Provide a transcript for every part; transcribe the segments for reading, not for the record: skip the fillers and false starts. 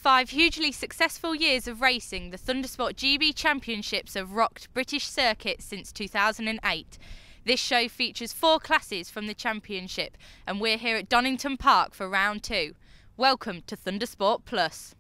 5 hugely successful years of racing, the Thundersport GB Championships have rocked British circuits since 2008. This show features 4 classes from the championship, and we're here at Donington Park for round 2. Welcome to Thundersport Plus.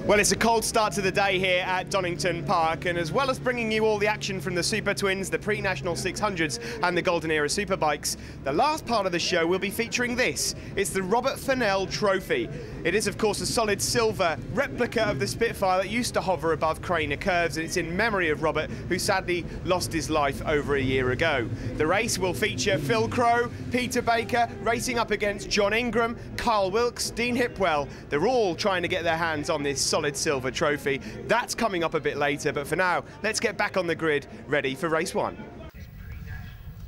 Well, it's a cold start to the day here at Donington Park, and as well as bringing you all the action from the Super Twins, the pre-national 600s and the Golden Era Superbikes, the last part of the show will be featuring this. It's the Robert Fennell Trophy. It is, of course, a solid silver replica of the Spitfire that used to hover above Craner Curves, and it's in memory of Robert, who sadly lost his life over a year ago. The race will feature Phil Crowe, Peter Baker, racing up against John Ingram, Kyle Wilkes, Dean Hipwell. They're all trying to get their hands on this solid silver trophy. That's coming up a bit later, but for now, let's get back on the grid, ready for race 1.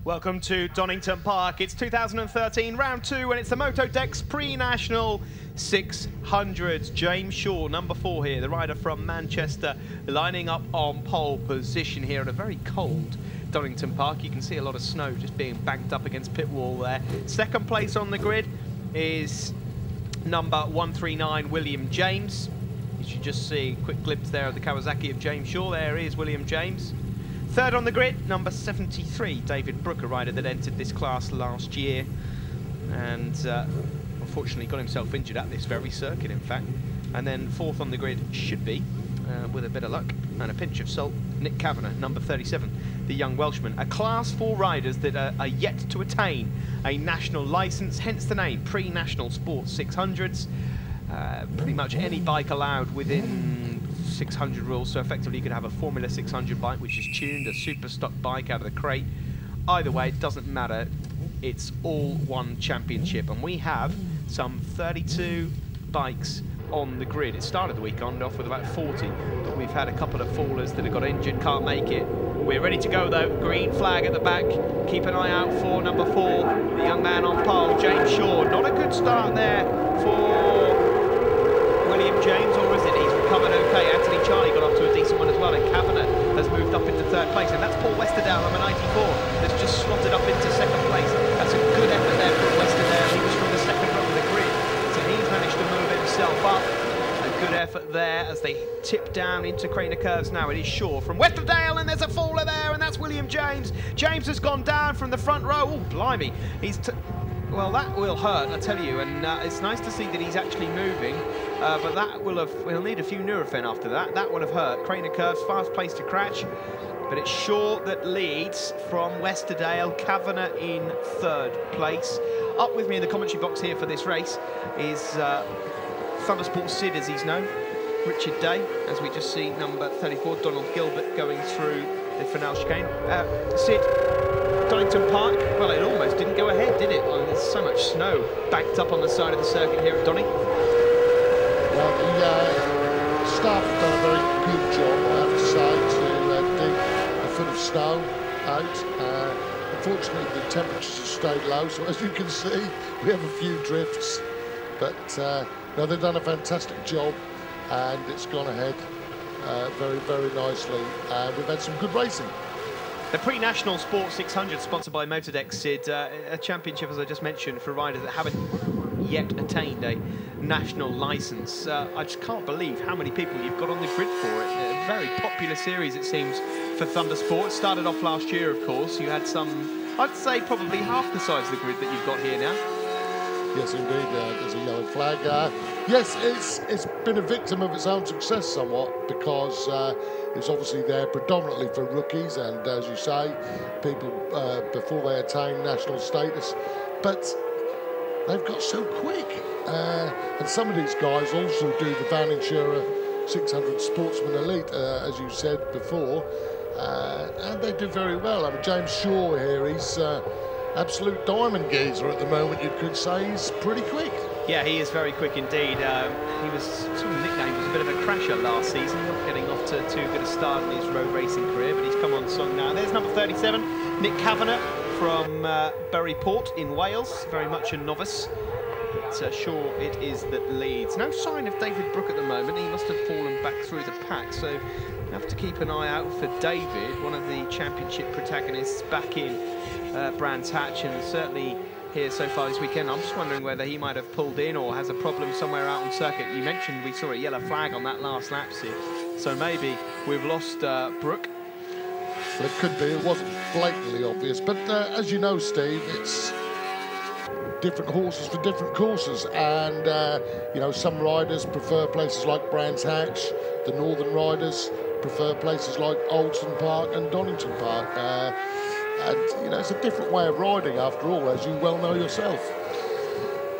Welcome to Donington Park. It's 2013 round 2, and it's the Motodex pre-national 600s. James Shaw, number 4 here, the rider from Manchester, lining up on pole position here at a very cold Donington Park. You can see a lot of snow just being banked up against pit wall there. Second place on the grid is number 139, William James. You should just see a quick glimpse there of the Kawasaki of James Shaw. There is William James. Third on the grid, number 73, David Brooke, a rider that entered this class last year and unfortunately got himself injured at this very circuit, in fact. And then fourth on the grid should be, with a bit of luck and a pinch of salt, Nick Kavanagh, number 37, the young Welshman. A class 4 riders that are yet to attain a national licence, hence the name, pre-national sports 600s. Pretty much any bike allowed within 600 rules, so effectively you could have a Formula 600 bike which is tuned, a super stock bike out of the crate. Either way, it doesn't matter, it's all one championship, and we have some 32 bikes on the grid. It started the weekend off with about 40, but we've had a couple of fallers that have got injured, can't make it. We're ready to go though, green flag at the back. Keep an eye out for number 4, the young man on pole, James Shaw. Not a good start there for William James, or is it? He's recovered okay. Anthony Charlie got off to a decent one as well, and Kavanagh has moved up into 3rd place, and that's Paul Westerdale, number 94, that's just slotted up into 2nd place. That's a good effort there from Westerdale. He was from the 2nd row of the grid, so he's managed to move himself up. A good effort there as they tip down into Craner Curves now. It is Shaw from Westerdale, and there's a faller there, and that's William James. James has gone down from the front row. Oh, blimey. Well, that will hurt, I tell you, and it's nice to see that he's actually moving, but that will have, he'll need a few Nurofen after that. That would have hurt. Craner Curves, fast place to crash, but it's Shaw that leads from Westerdale, Kavanagh in 3rd place. Up with me in the commentary box here for this race is Thundersport Sid, as he's known, Richard Day, as we just see number 34, Donald Gilbert, going through the Fennell chicane. Sid, Donington Park, well, it almost didn't go ahead, did it? Well, there's so much snow backed up on the side of the circuit here at Donny. Well, the staff have done a very good job, I have to say, to dig a foot of snow out. Unfortunately, the temperatures have stayed low, so as you can see, we have a few drifts. But no, they've done a fantastic job, and it's gone ahead very, very nicely. And we've had some good racing. The pre-national Sport 600, sponsored by Motodex, Sid, a championship, as I just mentioned, for riders that haven't yet attained a national licence. I just can't believe how many people you've got on the grid for it. A very popular series, it seems, for Thundersport. It started off last year, of course. You had some, I'd say, probably half the size of the grid that you've got here now. Yes, indeed, there's a yellow flag. Yes, it's been a victim of its own success somewhat, because it's obviously there predominantly for rookies and, as you say, people before they attain national status. But they've got so quick. And some of these guys also do the Van Insurer 600 Sportsman Elite, as you said before, and they do very well. I mean, James Shaw here, he's absolute diamond geezer at the moment, you could say. He's pretty quick. Yeah, he is very quick indeed. He was sort of nicknamed as a bit of a crasher last season, not getting off to too good a start in his road racing career, but he's come on song now. There's number 37, Nick Kavanagh from Bury Port in Wales, very much a novice. But sure it is that leads. No sign of David Brooke at the moment. He must have fallen back through the pack, so you have to keep an eye out for David, one of the championship protagonists back in Brands Hatch, and certainly here so far this weekend. I'm just wondering whether he might have pulled in or has a problem somewhere out on circuit. You mentioned we saw a yellow flag on that last lap, Sid, so maybe we've lost Brooke. Well, it could be. It wasn't blatantly obvious, but as you know, Steve, it's different horses for different courses, and you know, some riders prefer places like Brands Hatch. The northern riders prefer places like Oldson Park and Donington Park. And, you know, it's a different way of riding, after all, as you well know yourself.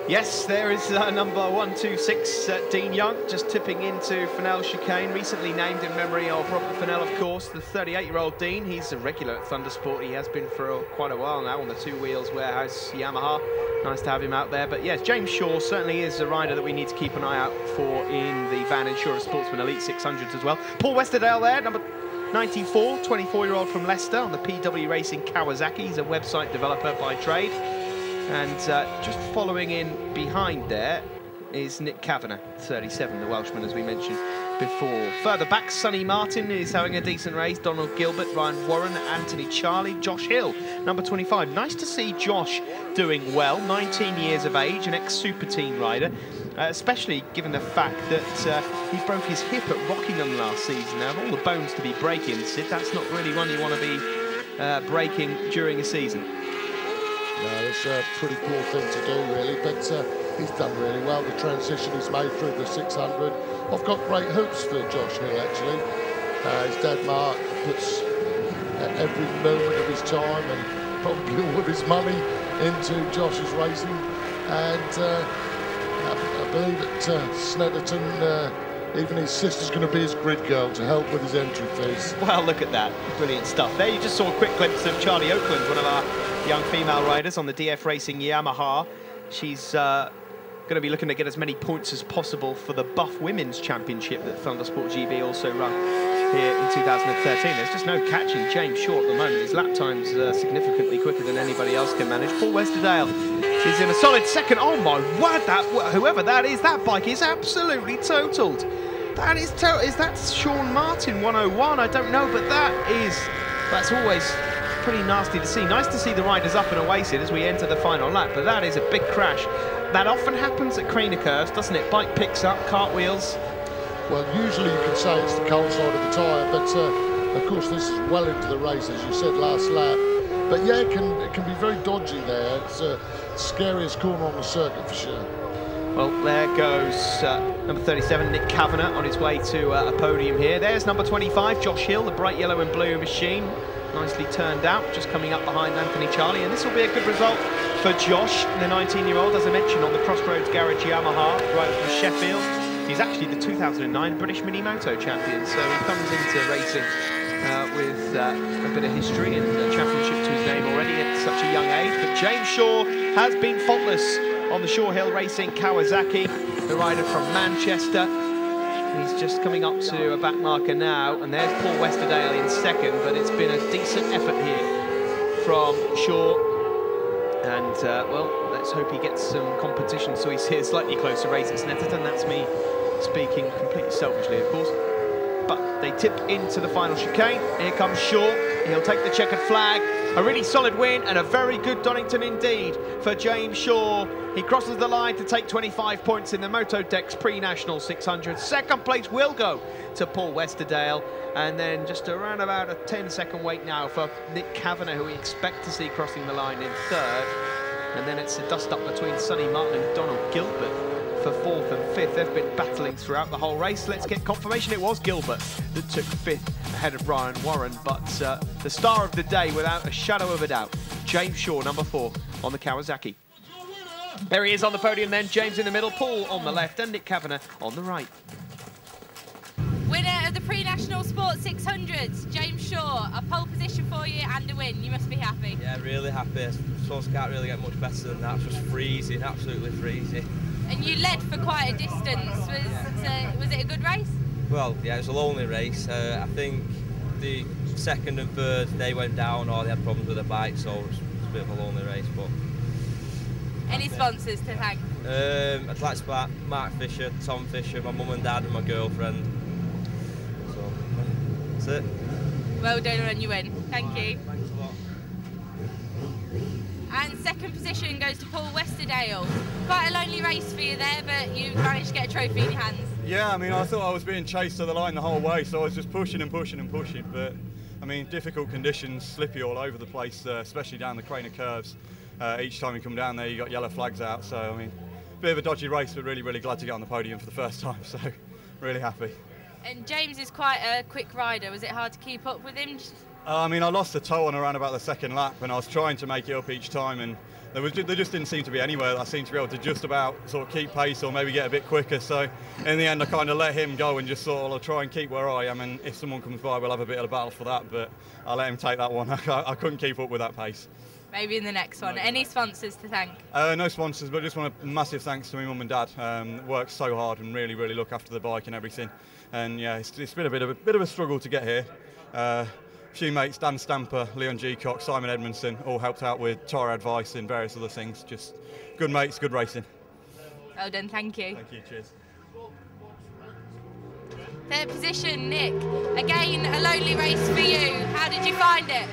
Yes, there is number 126, Dean Young, just tipping into Fennell chicane, recently named in memory of Robert Fennell, of course, the 38-year-old Dean. He's a regular at Thundersport. He has been for quite a while now on the Two Wheels Warehouse Yamaha. Nice to have him out there. But yes, James Shaw certainly is a rider that we need to keep an eye out for in the Van Insurer Sportsman Elite 600s as well. Paul Westerdale there, number 94, 24-year-old from Leicester on the PW Racing Kawasaki. He's a website developer by trade. And just following in behind there is Nick Kavanagh, 37, the Welshman, as we mentioned before. Further back, Sonny Martin is having a decent race. Donald Gilbert, Ryan Warren, Anthony Charlie, Josh Hill, number 25. Nice to see Josh doing well, 19 years of age, an ex-super team rider, especially given the fact that he broke his hip at Rockingham last season. Now, of all the bones to be breaking, Sid, that's not really one you want to be breaking during a season. No, it's a pretty poor thing to do, really, but he's done really well. The transition he's made through the 600. I've got great hopes for Josh Hill, actually. His dad, Mark, puts every moment of his time and probably all of his money into Josh's racing. And I believe at Snetterton, even his sister's going to be his grid girl to help with his entry fees. Well, look at that. Brilliant stuff. There you just saw a quick glimpse of Charlie Oakland, one of our young female riders on the DF Racing Yamaha. She's going to be looking to get as many points as possible for the Buff Women's Championship that Thundersport GB also run here in 2013. There's just no catching James Shaw at the moment. His lap time's significantly quicker than anybody else can manage. Paul Westerdale is in a solid second. Oh my word, whoever that is, that bike is absolutely totaled. That is is that Sean Martin 101? I don't know, but that's always pretty nasty to see. Nice to see the riders up and away, Sid, as we enter the final lap, but that is a big crash. That often happens at Craner curves, doesn't it? Bike picks up, cartwheels. Well, usually you can say it's the cold side of the tyre, but of course this is well into the race, as you said last lap. But yeah, it can be very dodgy there. It's the scariest corner on the circuit for sure. Well, there goes number 37, Nick Kavanagh, on his way to a podium here. There's number 25, Josh Hill, the bright yellow and blue machine. Nicely turned out, just coming up behind Anthony Charlie. And this will be a good result for Josh, the 19-year-old, as I mentioned, on the Crossroads Garage Yamaha, right from Sheffield. He's actually the 2009 British Mini-Moto champion, so he comes into racing with a bit of history and a championship to his name already at such a young age. But James Shaw has been faultless on the Shaw Hill Racing Kawasaki, the rider from Manchester. He's just coming up to a back marker now, and there's Paul Westerdale in second, but it's been a decent effort here from Shaw. And, well, let's hope he gets some competition so he's here slightly closer race at Snetterton. That's me speaking completely selfishly, of course. But they tip into the final chicane. Here comes Shaw. He'll take the checkered flag. A really solid win and a very good Donington indeed for James Shaw. He crosses the line to take 25 points in the Motodex Pre-National 600. Second place will go to Paul Westerdale. And then just around about a 10-second wait now for Nick Kavanagh, who we expect to see crossing the line in third. And then it's a dust-up between Sonny Martin and Donald Gilbert for fourth and fifth. They've been battling throughout the whole race. Let's get confirmation. It was Gilbert that took fifth ahead of Ryan Warren, but the star of the day, without a shadow of a doubt, James Shaw, number 4 on the Kawasaki. There he is on the podium then, James in the middle, Paul on the left, and Nick Kavanagh on the right. Winner of the Pre-National Sport 600s, James Shaw, a pole position for you and a win. You must be happy. Yeah, really happy. I suppose I can't really get much better than that. Just freezing, absolutely freezing. And you led for quite a distance. Was it a good race? Well, yeah, it was a lonely race. I think the second and third, they went down or they had problems with their bike, so it was a bit of a lonely race. But any sponsors to thank? I'd like to thank Mark Fisher, Tom Fisher, my mum and dad and my girlfriend. So that's it. Well done and you win. Thank you. Thanks a lot. And second position goes to Paul Westerdale. Quite a lonely race for you there, but you managed to get a trophy in your hands. Yeah, I mean, I thought I was being chased to the line the whole way, so I was just pushing and pushing and pushing. But I mean, difficult conditions, slippy all over the place, especially down the Craner curves. Each time you come down there, you got yellow flags out. So I mean, bit of a dodgy race, but really, really glad to get on the podium for the first time. So really happy. And James is quite a quick rider. Was it hard to keep up with him? I mean, I lost the toe on around about the second lap, and I was trying to make it up each time, and there just didn't seem to be anywhere that I seemed to be able to just about sort of keep pace or maybe get a bit quicker. So in the end, I kind of let him go and just sort of try and keep where I am. And if someone comes by, we'll have a bit of a battle for that. But I'll let him take that one. I couldn't keep up with that pace. Maybe in the next one. Any sponsors to thank? No sponsors, but just want a massive thanks to my mum and dad. Worked so hard and really, really look after the bike and everything. And yeah, it's been a bit of a struggle to get here. A few mates, Dan Stamper, Leon Geacock, Simon Edmondson, all helped out with tyre advice and various other things. Just good mates, good racing. Well done, thank you. Thank you, cheers. Third position, Nick. Again, a lonely race for you. How did you find it?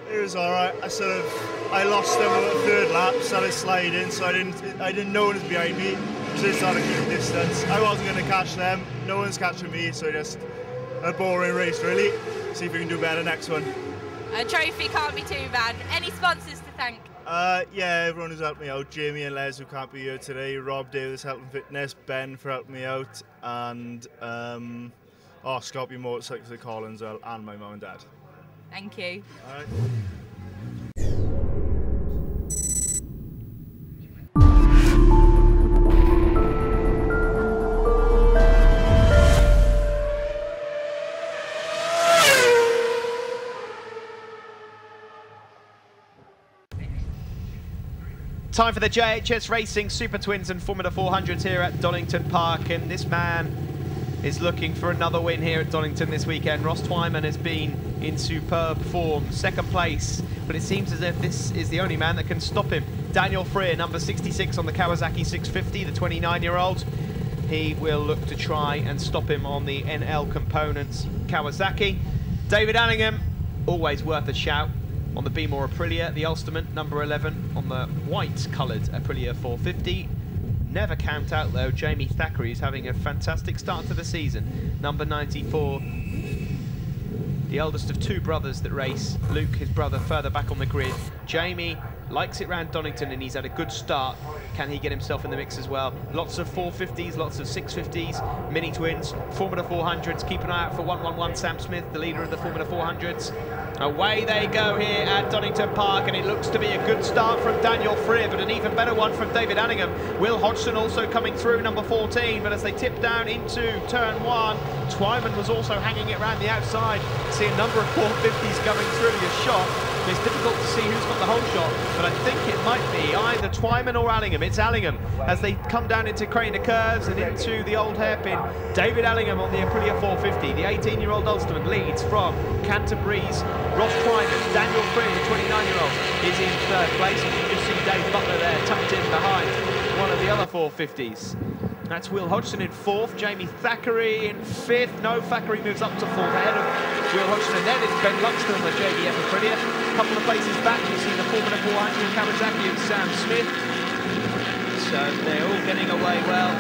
It was all right. I lost them on the third lap, started sliding, so I didn't know one was behind me, so I started keeping distance. I wasn't going to catch them. No one's catching me, so just a boring race really. See if we can do better next one. A trophy can't be too bad. Any sponsors to thank? Yeah, everyone who's helped me out. Jamie and Les who can't be here today. Rob Davis, Health and Fitness. Ben for helping me out. And Scorpion Motorcycles at Collins and my mum and dad. Thank you. All right. Time for the JHS Racing Super Twins and Formula 400s here at Donington Park, and this man is looking for another win here at Donington this weekend. Ross Twyman has been in superb form, second place, but it seems as if this is the only man that can stop him. Daniel Freer, number 66 on the Kawasaki 650, the 29-year-old. He will look to try and stop him on the NL Components Kawasaki. David Allingham, always worth a shout on the Bmore Aprilia, the Ulsterman, number 11 on the white-coloured Aprilia 450. Never count out, though, Jamie Thackeray is having a fantastic start to the season. Number 94, the eldest of two brothers that race. Luke, his brother, further back on the grid. Jamie likes it round Donington and he's had a good start. Can he get himself in the mix as well? Lots of 450s, lots of 650s, mini twins, Formula 400s. Keep an eye out for 111 Sam Smith, the leader of the Formula 400s. Away they go here at Donington Park, and it looks to be a good start from Daniel Freer, but an even better one from David Allingham. Will Hodgson also coming through, number 14, but as they tip down into turn 1, Twyman was also hanging it around the outside. See a number of 450s coming through your shot. It's difficult to see who's got the whole shot, but I think it might be either Twyman or Allingham. It's Allingham as they come down into Craner curves and into the old hairpin. David Allingham on the Aprilia 450. The 18-year-old Ulsterman leads from Canterbury's Ross Twyman. Daniel Freer, the 29-year-old, is in third place. And you can just see Dave Butler there tucked in behind one of the other 450s. That's Will Hodgson in fourth, Jamie Thackeray in fifth. No, Thackeray moves up to fourth ahead of Will Hodgson, and then it's Ben Luxton on the JDF Aprilia. A couple of places back, you see the Formula 400 Kawasaki and Sam Smith. So they're all getting away well.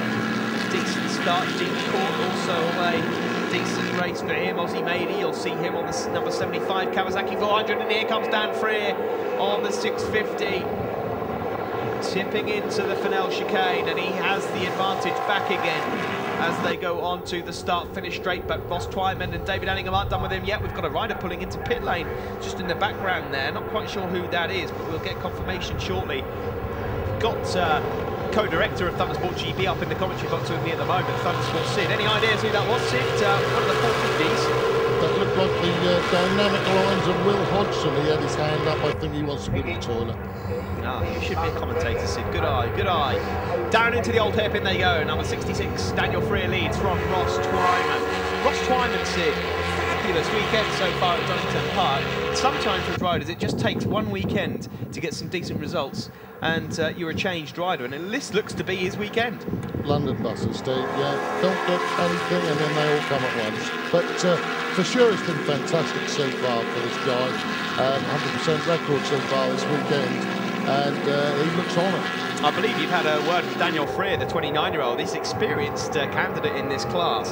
Decent start. Dean Court also away. Decent race for him. Ozzy Mady, you'll see him on the number 75 Kawasaki 400, and here comes Dan Freer on the 650. Tipping into the Fennell chicane, and he has the advantage back again as they go on to the start-finish straight. But Ross Twyman and David Allingham aren't done with him yet. We've got a rider pulling into pit lane just in the background there. Not quite sure who that is, but we'll get confirmation shortly. Got co-director of Thundersport GB up in the commentary box with me at the moment, Thundersport Sid. Any ideas who that was, Sid? One of the 450s. That looked like the dynamic lines of Will Hodgson. He had his hand up. I think he wants to go to the toilet. Ah, you should be a commentator, Sid. Good eye, good eye. Down into the old hairpin they go. Number 66, Daniel Freer leads from Ross Twyman. Ross Twyman, Sid. Fabulous weekend so far at Donington Park. Sometimes with riders, it just takes one weekend to get some decent results, and you're a changed rider, and this looks to be his weekend. London buses, Steve, yeah. Don't get anything, and then they all come at once. But for sure, it's been fantastic so far for this guy. 100% record so far this weekend, and he looks on it. I believe you've had a word with Daniel Freer, the 29-year-old. He's experienced candidate in this class.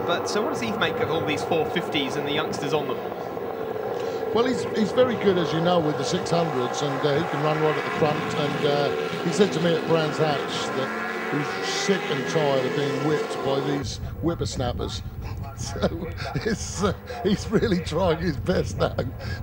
But so what does he make of all these 450s and the youngsters on them? Well, he's very good, as you know, with the 600s, and he can run right at the front. And he said to me at Brands Hatch that he's sick and tired of being whipped by these whippersnappers. So he's really trying his best now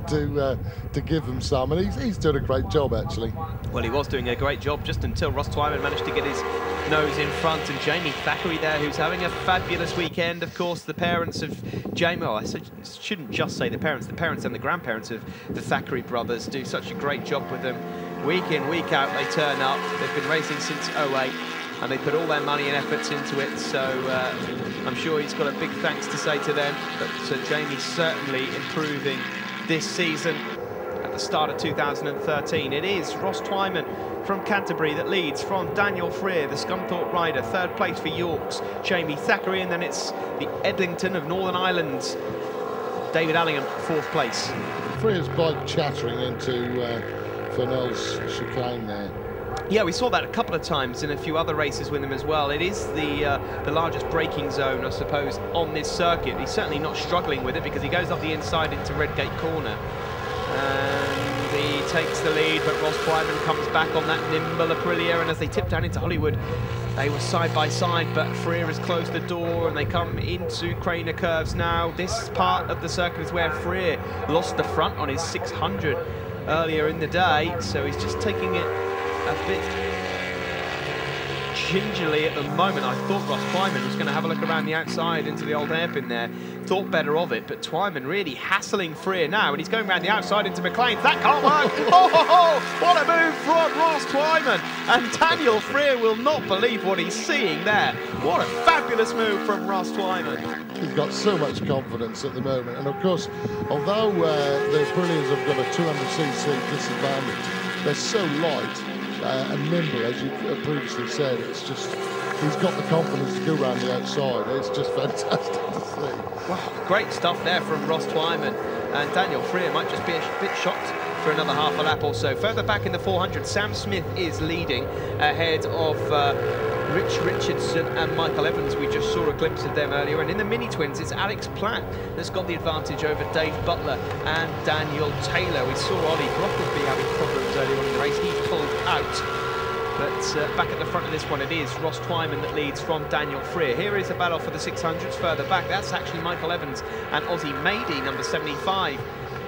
to give them some, and he's doing a great job, actually. Well, he was doing a great job just until Ross Twyman managed to get his nose in front, and Jamie Thackeray there, who's having a fabulous weekend. Of course, the parents of Jamie, well, I shouldn't just say the parents and the grandparents of the Thackeray brothers do such a great job with them. Week in, week out, they turn up. They've been racing since '08. And they put all their money and efforts into it, so I'm sure he's got a big thanks to say to them. But Jamie's certainly improving this season. At the start of 2013, it is Ross Twyman from Canterbury that leads from Daniel Freer, the Scunthorpe rider. Third place for York's Jamie Thackeray, and then it's the Edlington of Northern Ireland, David Allingham, fourth place. Freer's bike chattering into Fennell's chicane there. Yeah, we saw that a couple of times in a few other races with him as well. It is the largest braking zone, I suppose, on this circuit. He's certainly not struggling with it because he goes up the inside into Redgate Corner. And he takes the lead, but Ross Twyman comes back on that nimble Aprilia, and as they tip down into Hollywood, they were side by side, but Freer has closed the door and they come into Craner Curves now. This part of the circuit is where Freer lost the front on his 600 earlier in the day, so he's just taking it a bit gingerly at the moment. I thought Ross Twyman was going to have a look around the outside into the old hairpin there. Thought better of it, but Twyman really hassling Freer now, and he's going around the outside into McLean's. That can't work! Oh, what a move from Ross Twyman! And Daniel Freer will not believe what he's seeing there. What a fabulous move from Ross Twyman. He's got so much confidence at the moment, and of course, although the Aprillias have got a 200cc disadvantage, they're so light and nimble, as you previously said. It's just, he's got the confidence to go around the outside. It's just fantastic to see. Wow, great stuff there from Ross Twyman, and Daniel Freer might just be a bit shocked for another half a lap or so. Further back in the 400, Sam Smith is leading ahead of Rich Richardson and Michael Evans. We just saw a glimpse of them earlier, and in the mini twins it's Alex Platt that's got the advantage over Dave Butler and Daniel Taylor. We saw Ollie Brockleby having problems earlier on in the race. He's pulled out. But back at the front of this one, it is Ross Twyman that leads from Daniel Freer. Here is a battle for the 600s further back. That's actually Michael Evans and Ozzie Mady, number 75.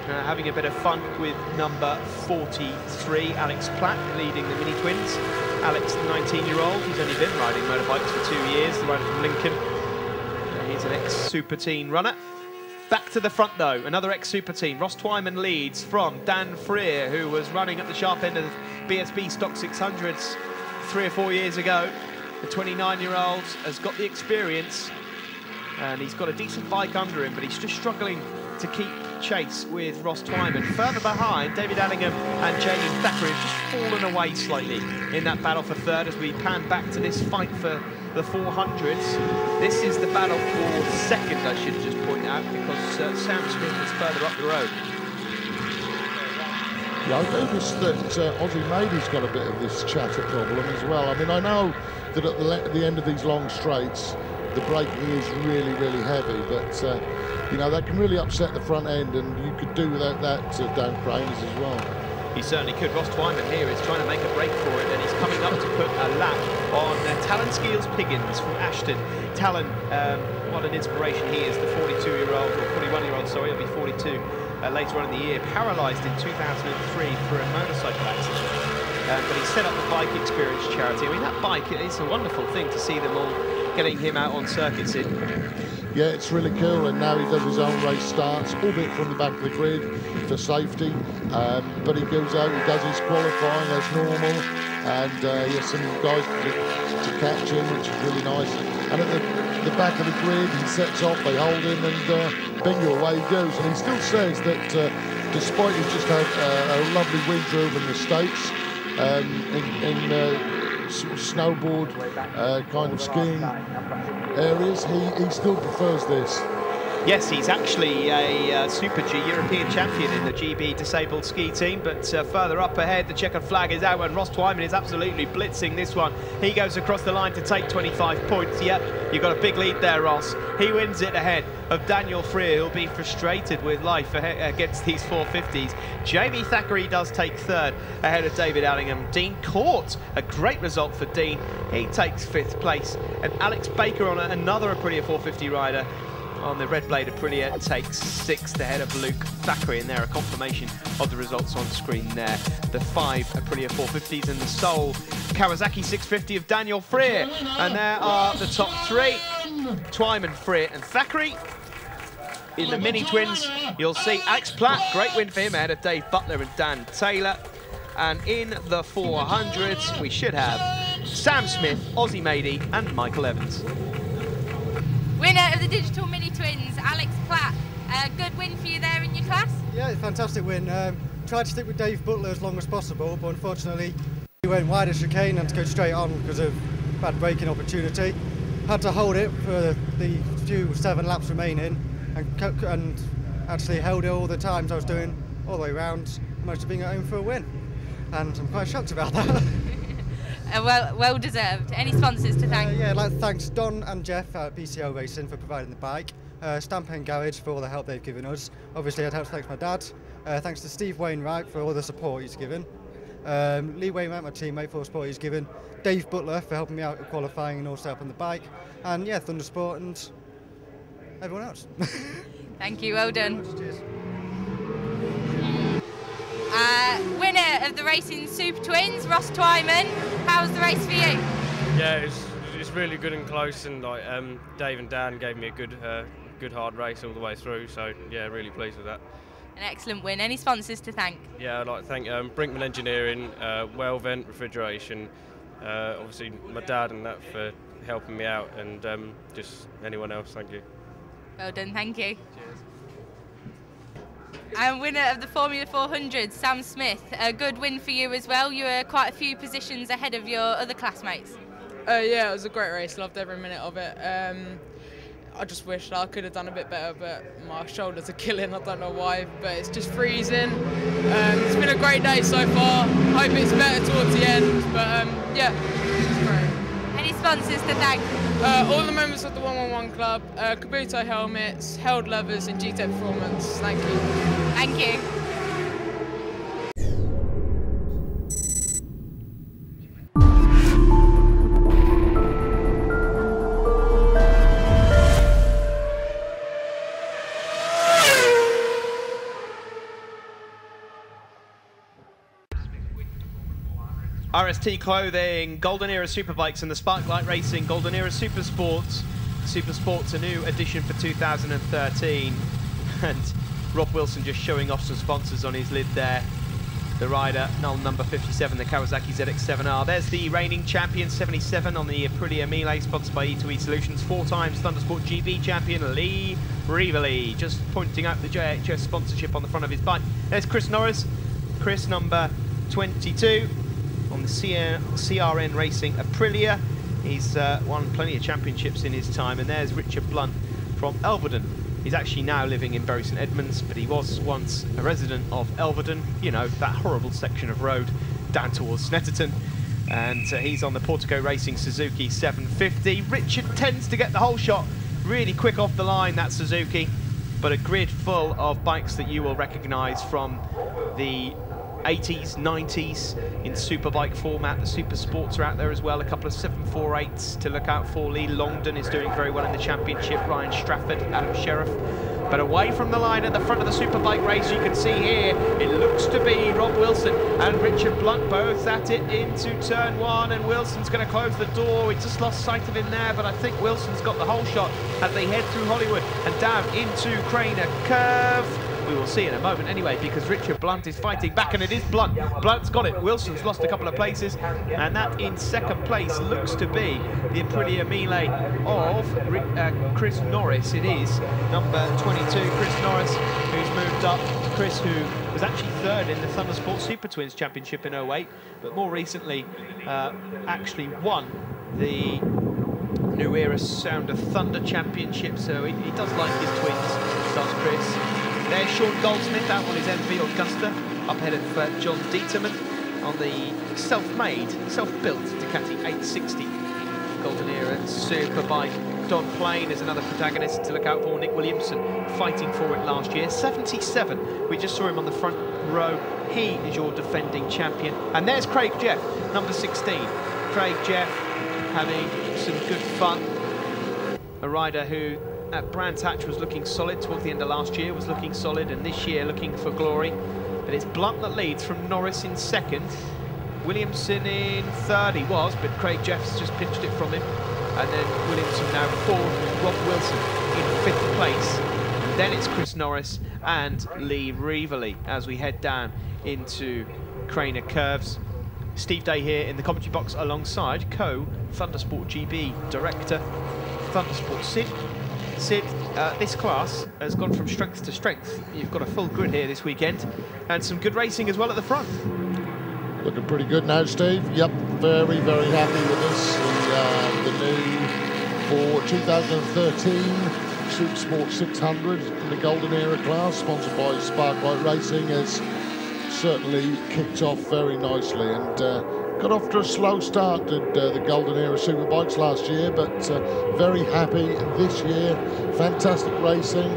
Having a bit of fun with number 43, Alex Platt, leading the mini twins. Alex, the 19-year-old, he's only been riding motorbikes for 2 years, the rider from Lincoln. He's an ex-Super Teen runner. Back to the front, though, another ex-Super Teen. Ross Twyman leads from Dan Freer, who was running at the sharp end of BSB Stock 600s 3 or 4 years ago. The 29-year-old has got the experience, and he's got a decent bike under him, but he's just struggling to keep chase with Ross Twyman. Further behind, David Allingham and Jamie Thackeray have just fallen away slightly in that battle for third as we pan back to this fight for the 400s. This is the battle for second, I should just point out, because Sam Smith is further up the road. Yeah, I noticed that Ozzie Mady's got a bit of this chatter problem as well. I mean, I know that at the end of these long straights, the braking is really, really heavy, but you know, that can really upset the front end, and you could do without that down Craners as well. He certainly could. Ross Twyman here is trying to make a break for it, and he's coming up to put a lap on Talon Skeels-Piggins from Ashton. Talon, what an inspiration he is, the 42-year-old, or 41-year-old, sorry, he'll be 42 later on in the year, paralysed in 2003 for a motorcycle accident. But he set up the Bike Experience charity. I mean, that bike, it's a wonderful thing to see them all getting him out on circuits in. yeah, it's really cool. And now he does his own race starts, albeit from the back of the grid for safety. But he goes out, he does his qualifying as normal, and he has some guys to catch him, which is really nice. And at the back of the grid, he sets off, they hold him, and bingo, away he goes. And he still says that despite he's just had a lovely winter over in the States, in snowboard kind of skiing areas, he still prefers this. Yes, he's actually a Super G European champion in the GB disabled ski team, but further up ahead, the checkered flag is out, and Ross Twyman is absolutely blitzing this one. He goes across the line to take 25 points. Yep, you've got a big lead there, Ross. He wins it ahead of Daniel Freer, who'll be frustrated with life against these 450s. Jamie Thackeray does take third ahead of David Allingham. Dean Court, a great result for Dean. He takes 5th place. And Alex Baker, on another Aprilia 450 rider, on the Red Blade Aprilia, takes 6th ahead of Luke Thackeray, and there a confirmation of the results on screen there. The 5 Aprilia 450s and the sole Kawasaki 650 of Daniel Freer. And there are the top 3, Twyman, Freer and Thackeray. In the mini twins, you'll see Alex Platt, great win for him ahead of Dave Butler and Dan Taylor. And in the 400s, we should have Sam Smith, Ozzie Mady and Michael Evans. Winner of the digital mini twins, Alex Platt. Good win for you there in your class? Yeah, fantastic win. Tried to stick with Dave Butler as long as possible, but unfortunately he went wide of chicane and to go straight on because of bad braking opportunity. Had to hold it for the few 7 laps remaining, and actually held it all the times I was doing all the way around. Managed to bring it home for a win, and I'm quite shocked about that. Well deserved. Any sponsors to thank? Yeah, I'd like to thank Don and Jeff at BCO Racing for providing the bike, Stampin Garage for all the help they've given us. Obviously I'd have to thank my dad, thanks to Steve Wainwright for all the support he's given, Lee Wainwright, my teammate, for the support he's given, Dave Butler for helping me out with qualifying and also helping the bike, and yeah, Thundersport and everyone else. Thank you, well done. Cheers. Winner of the Racing Super Twins, Ross Twyman. How was the race for you? Yeah, it's really good and close, and like Dave and Dan gave me a good hard race all the way through. So yeah, really pleased with that. An excellent win. Any sponsors to thank? Yeah, I'd like to thank Brinkman Engineering, Wellvent Refrigeration, obviously my dad and that for helping me out, and just anyone else. Thank you. Well done. Thank you. Cheers. And winner of the Formula 400, Sam Smith. A good win for you as well. You were quite a few positions ahead of your other classmates. Yeah, it was a great race. Loved every minute of it. I just wish I could have done a bit better, but my shoulders are killing. I don't know why, but it's just freezing. It's been a great day so far. Hope it's better towards the end, but yeah, it's great. Any sponsors to thank? All the members of the 111 Club, Kabuto Helmets, Held Levers and GTEC Performance. Thank you. Thank you. RST Clothing, Golden Era Superbikes and the Sparklight Racing, Golden Era Supersports. Supersport's a new addition for 2013. And Rob Wilson just showing off some sponsors on his lid there. The rider, null number 57, the Kawasaki ZX-7R. There's the reigning champion, 77, on the Aprilia Melee, sponsored by E2E Solutions. 4 times Thundersport GB champion, Lee Revely, just pointing out the JHS sponsorship on the front of his bike. There's Chris Norris, Chris number 22, on the CRN Racing Aprilia. He's won plenty of championships in his time. And there's Richard Blunt from Elverden. He's actually now living in Bury St Edmunds, but he was once a resident of Elverden, you know, that horrible section of road down towards Snetterton. And he's on the Portico Racing Suzuki 750. Richard tends to get the whole shot really quick off the line, that Suzuki, but a grid full of bikes that you will recognise from the 80s, 90s in superbike format. The super sports are out there as well. A couple of 748s to look out for. Lee Longdon is doing very well in the championship. Ryan Strafford, Adam Sheriff. But away from the line at the front of the superbike race, you can see here, it looks to be Rob Wilson and Richard Blunt both at it into turn 1, and Wilson's going to close the door. We just lost sight of him there, but I think Wilson's got the whole shot as they head through Hollywood and down into Craner Curve. We will see in a moment anyway, because Richard Blunt is fighting back, and it is Blunt. Blunt's got it. Wilson's lost a couple of places, and that in second place looks to be the Aprilia Melee of Chris Norris. It is number 22, Chris Norris, who's moved up. Chris, who was actually third in the Thundersport Super Twins Championship in 08, but more recently actually won the New Era Sound of Thunder Championship, so he does like his twins, does Chris. There's Sean Goldsmith out on his MV Augusta, up ahead of John Dieterman on the self-made, self-built Ducati 860 Golden Era Superbike. Don Plain is another protagonist to look out for. Nick Williamson fighting for it last year. 77, we just saw him on the front row. He is your defending champion. And there's Craig Jeff, number 16. Craig Jeff having some good fun. A rider who at Brands Hatch was looking solid towards the end of last year, was looking solid, and this year looking for glory. But it's Blunt that leads from Norris in second. Williamson in third, he was, but Craig Jeffs just pinched it from him. And then Williamson now fourth, Rob Wilson in fifth place. And then it's Chris Norris and Lee Reevely as we head down into Craner Curves. Steve Day here in the commentary box alongside co-Thundersport GB director, Thundersport Sid. Sid, this class has gone from strength to strength. You've got a full grid here this weekend, and some good racing as well at the front. Looking pretty good now, Steve. Yep, very, very happy with this. The new for 2013 Supersport 600 in the Golden Era class, sponsored by Sparklight Racing, has certainly kicked off very nicely, and got off to a slow start at the Golden Era Superbikes last year, but very happy this year. Fantastic racing,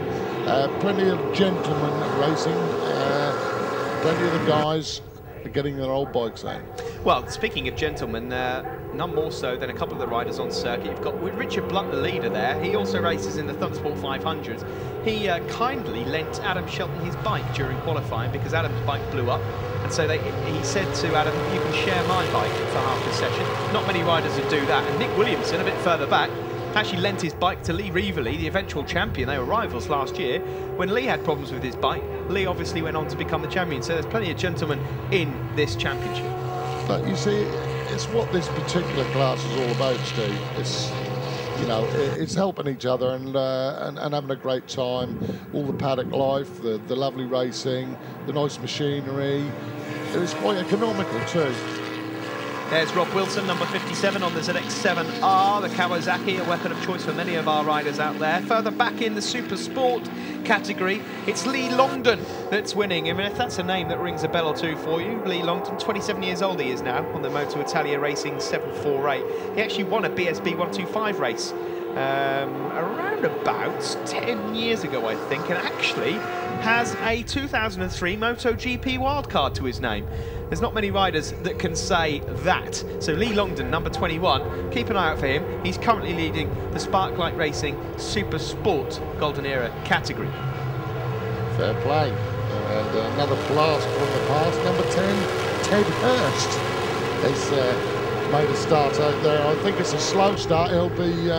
plenty of gentlemen racing, plenty of the guys are getting their old bikes out. Well, speaking of gentlemen, none more so than a couple of the riders on circuit. You've got Richard Blunt, the leader there. He also races in the Thundersport 500s. He kindly lent Adam Shelton his bike during qualifying because Adam's bike blew up. And so he said to Adam, you can share my bike for half the session. Not many riders would do that. And Nick Williamson, a bit further back, actually lent his bike to Lee Reevely, the eventual champion. They were rivals last year. When Lee had problems with his bike, Lee obviously went on to become the champion. So there's plenty of gentlemen in this championship. But you see, it's what this particular class is all about, Steve. It's, you know, it's helping each other and having a great time. All the paddock life, the lovely racing, the nice machinery. It was quite economical too. There's Rob Wilson, number 57 on the ZX7R, the Kawasaki, a weapon of choice for many of our riders out there. Further back in the Super Sport category, it's Lee Longdon that's winning. I mean, if that's a name that rings a bell or two for you, Lee Longdon, 27 years old he is now, on the Moto Italia Racing 748. He actually won a BSB 125 race around about 10 years ago, I think, and actually has a 2003 MotoGP wildcard to his name. There's not many riders that can say that. So Lee Longdon, number 21, keep an eye out for him. He's currently leading the Sparklight Racing Super Sport Golden Era category. Fair play. And another blast from the past, number 10, Ted Hurst has made a start out there. I think it's a slow start, he'll be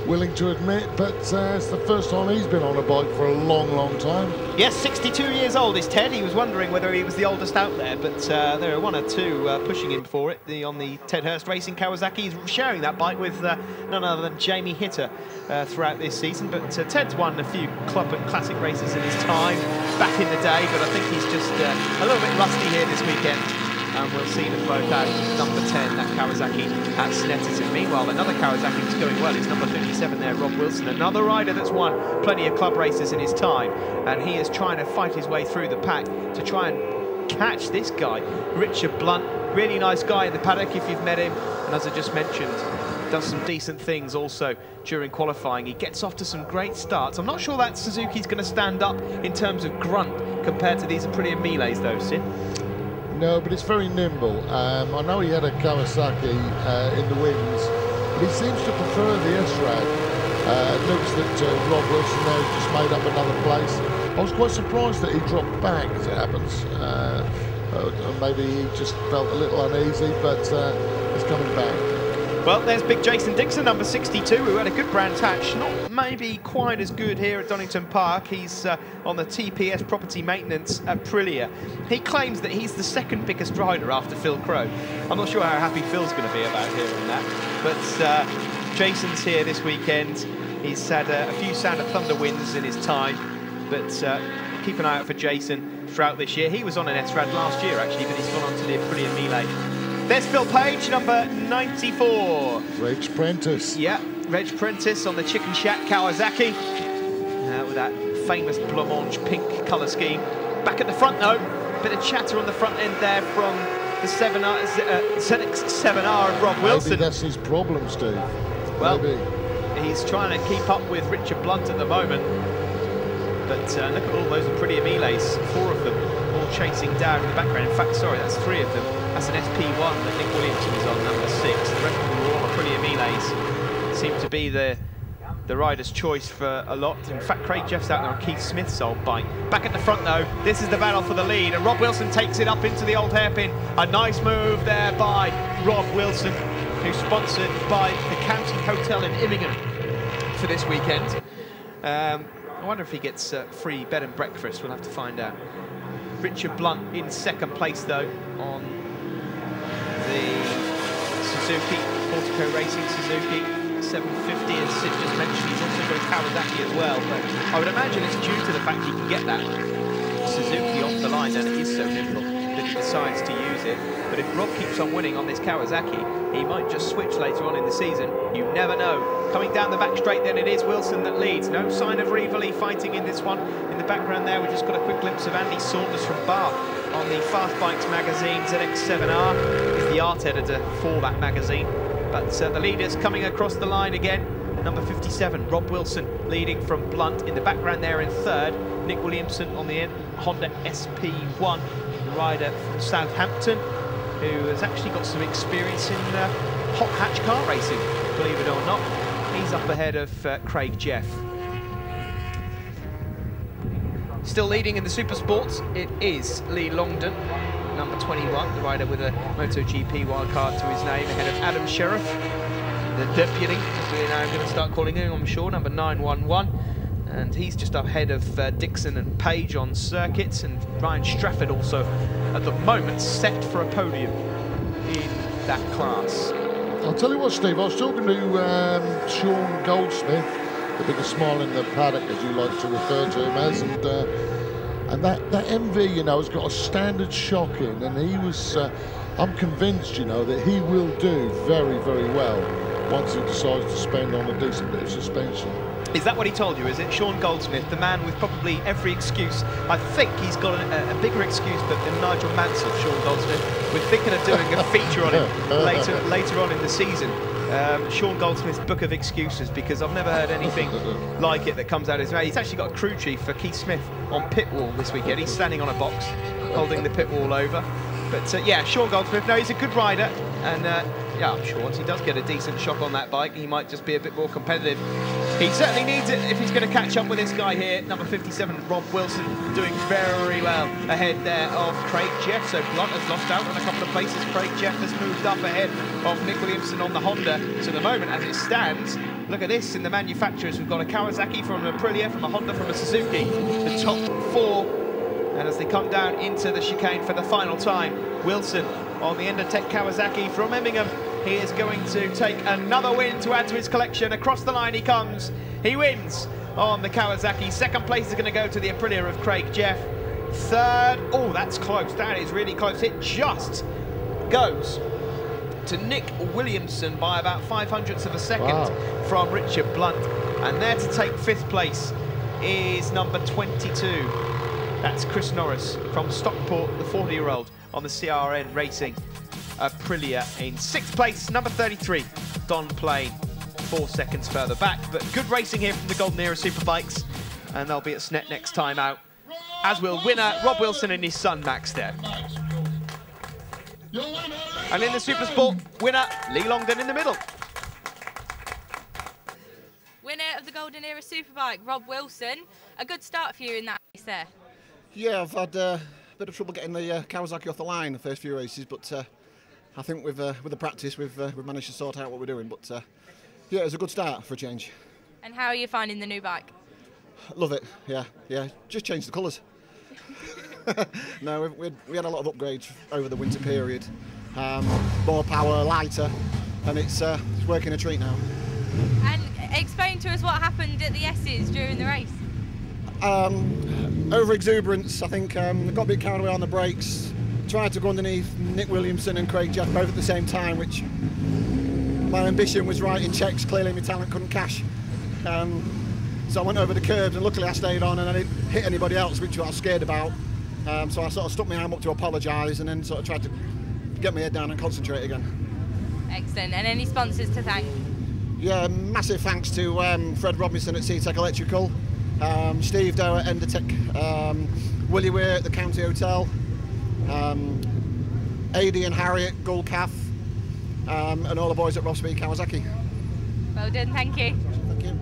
willing to admit, but it's the first time he's been on a bike for a long, long time. Yes, 62 years old is Ted. He was wondering whether he was the oldest out there, but there are one or two pushing him for it. On the Ted Hurst Racing Kawasaki, he's sharing that bike with none other than Jamie Hitter throughout this season. But Ted's won a few club and classic races in his time back in the day, but I think he's just a little bit rusty here this weekend. And we'll see the folk out number 10, that Kawasaki at Snetterton. Meanwhile, another Kawasaki that's going well is number 57 there, Rob Wilson. Another rider that's won plenty of club races in his time. And he is trying to fight his way through the pack to try and catch this guy, Richard Blunt. Really nice guy in the paddock if you've met him. And as I just mentioned, does some decent things also during qualifying. He gets off to some great starts. I'm not sure that Suzuki's going to stand up in terms of grunt compared to these Aprilia Melees though, Sid. No, but it's very nimble. I know he had a Kawasaki in the wins, but he seems to prefer the S-Rad. Looks that Rob Wilson now just made up another place. I was quite surprised that he dropped back, as it happens. Maybe he just felt a little uneasy, but he's coming back. Well, there's big Jason Dixon, number 62, who had a good brand hatch. Not maybe quite as good here at Donington Park. He's on the TPS property maintenance Aprilia. He claims that he's the second biggest rider after Phil Crow. I'm not sure how happy Phil's going to be about hearing that. But Jason's here this weekend. He's had a few Sound of Thunder wins in his time. But keep an eye out for Jason throughout this year. He was on an S-Rad last year, actually, but he's gone on to the Aprilia Melee. There's Phil Page, number 94. Reg Prentice. Yeah, Reg Prentice on the Chicken Shack Kawasaki. With that famous blancmange pink colour scheme. Back at the front, though. Bit of chatter on the front end there from the ZX 7R of Rob Wilson. Maybe that's his problem, Steve. Well, maybe. He's trying to keep up with Richard Blunt at the moment. But look at all those Aprilia Melees, 4 of them, all chasing down in the background. In fact, sorry, that's 3 of them. That's an SP1 that Nick Williamson is on, number 6. The rest of them are all Aprilia Melees. Seem to be the rider's choice for a lot. In fact, Craig Jeff's out there on Keith Smith's old bike. Back at the front, though, this is the battle for the lead, and Rob Wilson takes it up into the old hairpin. A nice move there by Rob Wilson, who's sponsored by the County Hotel in Immingham for this weekend. I wonder if he gets free bed and breakfast. We'll have to find out. Richard Blunt in second place, though, on the Suzuki, Portico Racing Suzuki 750, as Sid just mentioned. He's also got a Kawasaki as well, but I would imagine it's due to the fact he can get that Suzuki off the line, and it is so nimble that he decides to use it. But if Rob keeps on winning on this Kawasaki, he might just switch later on in the season. You never know. Coming down the back straight, then it is Wilson that leads. No sign of Reveley fighting in this one. In the background there, we just got a quick glimpse of Andy Saunders from Bath on the Fast Bikes magazine. ZX7R is the art editor for that magazine. But the leaders coming across the line again. Number 57, Rob Wilson, leading from Blunt. In the background there in third, Nick Williamson on the Honda SP1, the rider from Southampton, who has actually got some experience in hot hatch car racing, believe it or not. He's up ahead of Craig Jeff. Still leading in the Super Sports, it is Lee Longdon, number 21, the rider with a MotoGP wildcard to his name, ahead of Adam Sheriff, the deputy, as we're now going to start calling him, I'm sure, number 911. And he's just ahead of Dixon and Page on circuits, and Ryan Strafford also, at the moment, set for a podium in that class. I'll tell you what, Steve, I was talking to Sean Goldsmith, the biggest smile in the paddock, as you like to refer to him as, and that MV, you know, has got a standard shock in, and he was, I'm convinced, you know, that he will do very, very well once he decides to spend on a decent bit of suspension. Is that what he told you, is it? Sean Goldsmith, the man with probably every excuse. I think he's got a bigger excuse than Nigel Mansell, Sean Goldsmith. We're thinking of doing a feature on him later on in the season. Sean Goldsmith's Book of Excuses, because I've never heard anything like it that comes out of his mouth. He's actually got a crew chief for Keith Smith on pit wall this weekend. He's standing on a box, holding the pit wall over. But yeah, Sean Goldsmith, no, he's a good rider, and yeah, I'm sure once he does get a decent shock on that bike, he might just be a bit more competitive. He certainly needs it if he's going to catch up with this guy here, number 57, Rob Wilson, doing very well ahead there of Craig Jeff. So Blunt has lost out on a couple of places. Craig Jeff has moved up ahead of Nick Williamson on the Honda. So at the moment, as it stands, look at this in the manufacturers. We've got a Kawasaki from an Aprilia, from a Honda, from a Suzuki. The top 4. And as they come down into the chicane for the final time, Wilson on the Endotech Kawasaki from Immingham. He is going to take another win to add to his collection. Across the line he comes. He wins on the Kawasaki. Second place is going to go to the Aprilia of Craig Jeff. Third, oh, that's close. That is really close. It just goes to Nick Williamson by about 0.05 of a second from Richard Blunt. And there to take 5th place is number 22. That's Chris Norris from Stockport, the 40-year-old on the CRN Racing Aprilia. In 6th place, number 33, Don Plain, 4 seconds further back. But good racing here from the Golden Era Superbikes, and they'll be at Snet next time out, as will winner Rob Wilson and his son Max there. And in the Supersport, winner, Lee Longden in the middle. Winner of the Golden Era Superbike, Rob Wilson. A good start for you in that race there. Yeah, I've had a bit of trouble getting the Kawasaki off the line the first few races, but I think with the practice we've managed to sort out what we're doing. But yeah, it was a good start for a change. And how are you finding the new bike? Love it. Yeah. Just changed the colours. No, we had a lot of upgrades over the winter period. More power, lighter, and it's working a treat now. And explain to us what happened at the S's during the race. Over exuberance, I think. Got a bit carried away on the brakes. Tried to go underneath Nick Williamson and Craig Jeff both at the same time, which my ambition was writing cheques. Clearly my talent couldn't cash. So I went over the curbs, and luckily I stayed on and I didn't hit anybody else, which I was scared about. So I sort of stuck my arm up to apologise and then sort of tried to get my head down and concentrate again. Excellent. And any sponsors to thank? Yeah, massive thanks to Fred Robinson at C-Tech Electrical, Steve Doe at Endertech, Willie Weir at the County Hotel, Adi and Harry at Gulcaf, and all the boys at Ross Speed Kawasaki. Well done, thank you. Thank you.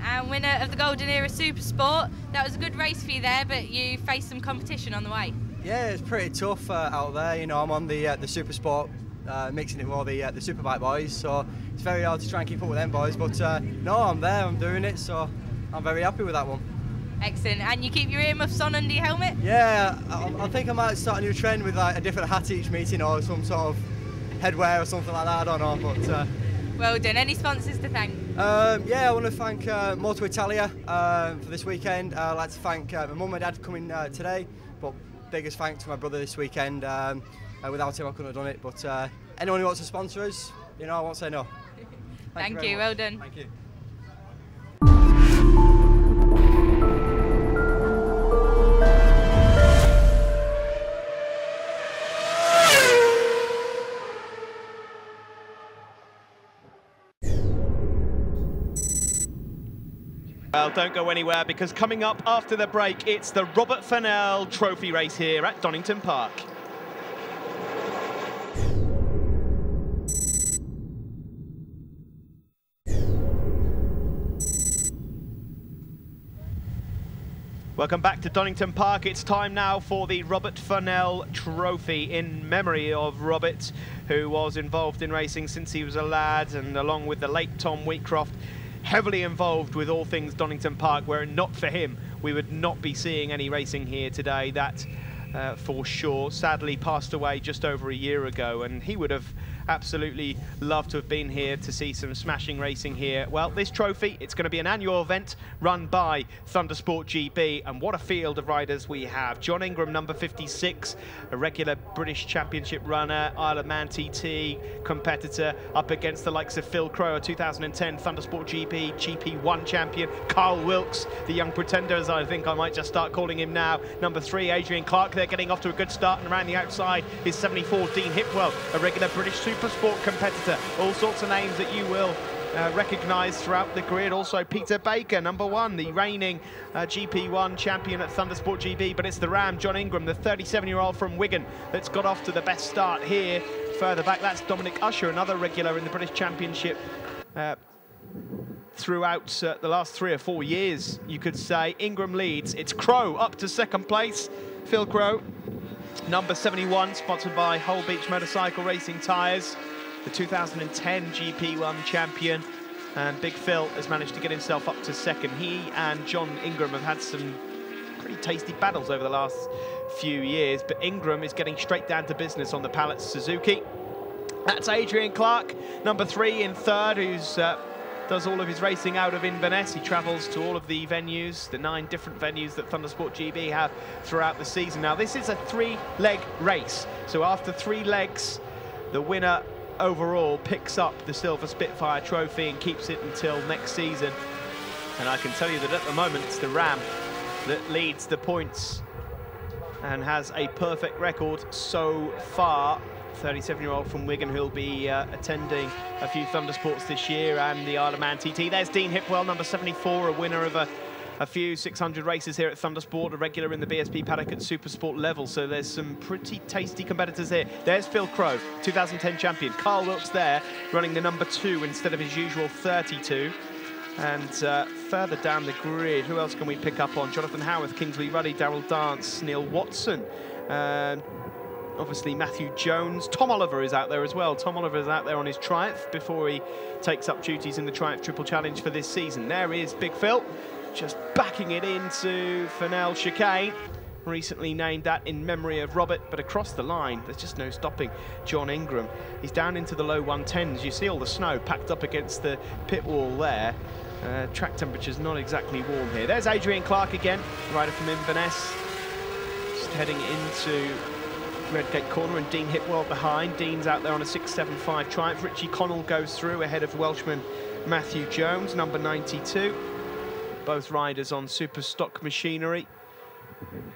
And winner of the Golden Era Supersport. That was a good race for you there, but you faced some competition on the way. Yeah, it's pretty tough out there. You know, I'm on the Supersport, mixing it with all the Superbike boys, so it's very hard to try and keep up with them boys. But no, I'm there, I'm doing it, so I'm very happy with that one. Excellent. And you keep your earmuffs on under your helmet? Yeah, I think I might start a new trend with like a different hat each meeting or some sort of headwear or something like that. I don't know, but. Well done. Any sponsors to thank? Yeah, I want to thank Moto Italia for this weekend. I'd like to thank my mum and dad for coming today, but biggest thanks to my brother this weekend. Without him I couldn't have done it, but anyone who wants to sponsor us, you know, I won't say no. Thank you, well done. Thank you. Well, don't go anywhere, because coming up after the break, it's the Robert Fennell Trophy race here at Donington Park. Welcome back to Donington Park. It's time now for the Robert Fennell Trophy in memory of Robert, who was involved in racing since he was a lad, and along with the late Tom Wheatcroft, heavily involved with all things Donington Park. Were it not for him, we would not be seeing any racing here today, that for sure. Sadly passed away just over a year ago, and he would have absolutely loved to have been here to see some smashing racing here. Well, this trophy, it's going to be an annual event run by Thundersport GB, and what a field of riders we have. John Ingram, number 56, a regular British Championship runner, Isle of Man TT competitor, up against the likes of Phil Crowe, a 2010 Thundersport GB GP1 champion, Carl Wilkes, the young pretender, as I think I might just start calling him now, number 3, Adrian Clark. They're getting off to a good start, and around the outside is 74, Dean Hipwell, a regular British Supersport competitor. All sorts of names that you will recognise throughout the grid. Also Peter Baker, number 1, the reigning GP1 champion at Thundersport GB, but it's the Ram, John Ingram, the 37-year-old from Wigan, that's got off to the best start here. Further back, that's Dominic Usher, another regular in the British Championship throughout the last 3 or 4 years, you could say. Ingram leads. It's Crowe up to second place. Phil Crowe, number 71, sponsored by Whole Beach Motorcycle Racing Tyres, the 2010 GP1 champion. And Big Phil has managed to get himself up to second. He and John Ingram have had some pretty tasty battles over the last few years, but Ingram is getting straight down to business on the Pallet Suzuki. That's Adrian Clark, number 3 in third, who's does all of his racing out of Inverness. He travels to all of the venues, the 9 different venues that Thundersport GB have throughout the season. Now, this is a 3-leg race, so after 3 legs, the winner overall picks up the Silver Spitfire Trophy and keeps it until next season. And I can tell you that at the moment, it's the Ram that leads the points and has a perfect record so far. 37-year-old from Wigan, who'll be attending a few Thundersports this year, and the Isle of Man TT. There's Dean Hipwell, number 74, a winner of a a few 600 races here at Thundersport, a regular in the BSP paddock at Super Sport level, so there's some pretty tasty competitors here. There's Phil Crowe, 2010 champion. Carl Wilkes there, running the number 2 instead of his usual 32. And further down the grid, who else can we pick up on? Jonathan Howarth, Kingsley Ruddy, Daryl Dance, Neil Watson. Obviously Matthew Jones. Tom Oliver is out there as well. Tom Oliver is out there on his Triumph before he takes up duties in the Triumph Triple Challenge for this season. There is Big Phil, just backing it into Fennell Chicane. Recently named that in memory of Robert, but across the line, there's just no stopping John Ingram. He's down into the low 110s. You see all the snow packed up against the pit wall there. Track temperature's not exactly warm here. There's Adrian Clark again, rider from Inverness. Just heading into Redgate corner, and Dean Hipwell behind. Dean's out there on a 6.75 Triumph. Richie Connell goes through ahead of Welshman Matthew Jones, number 92. Both riders on super stock machinery.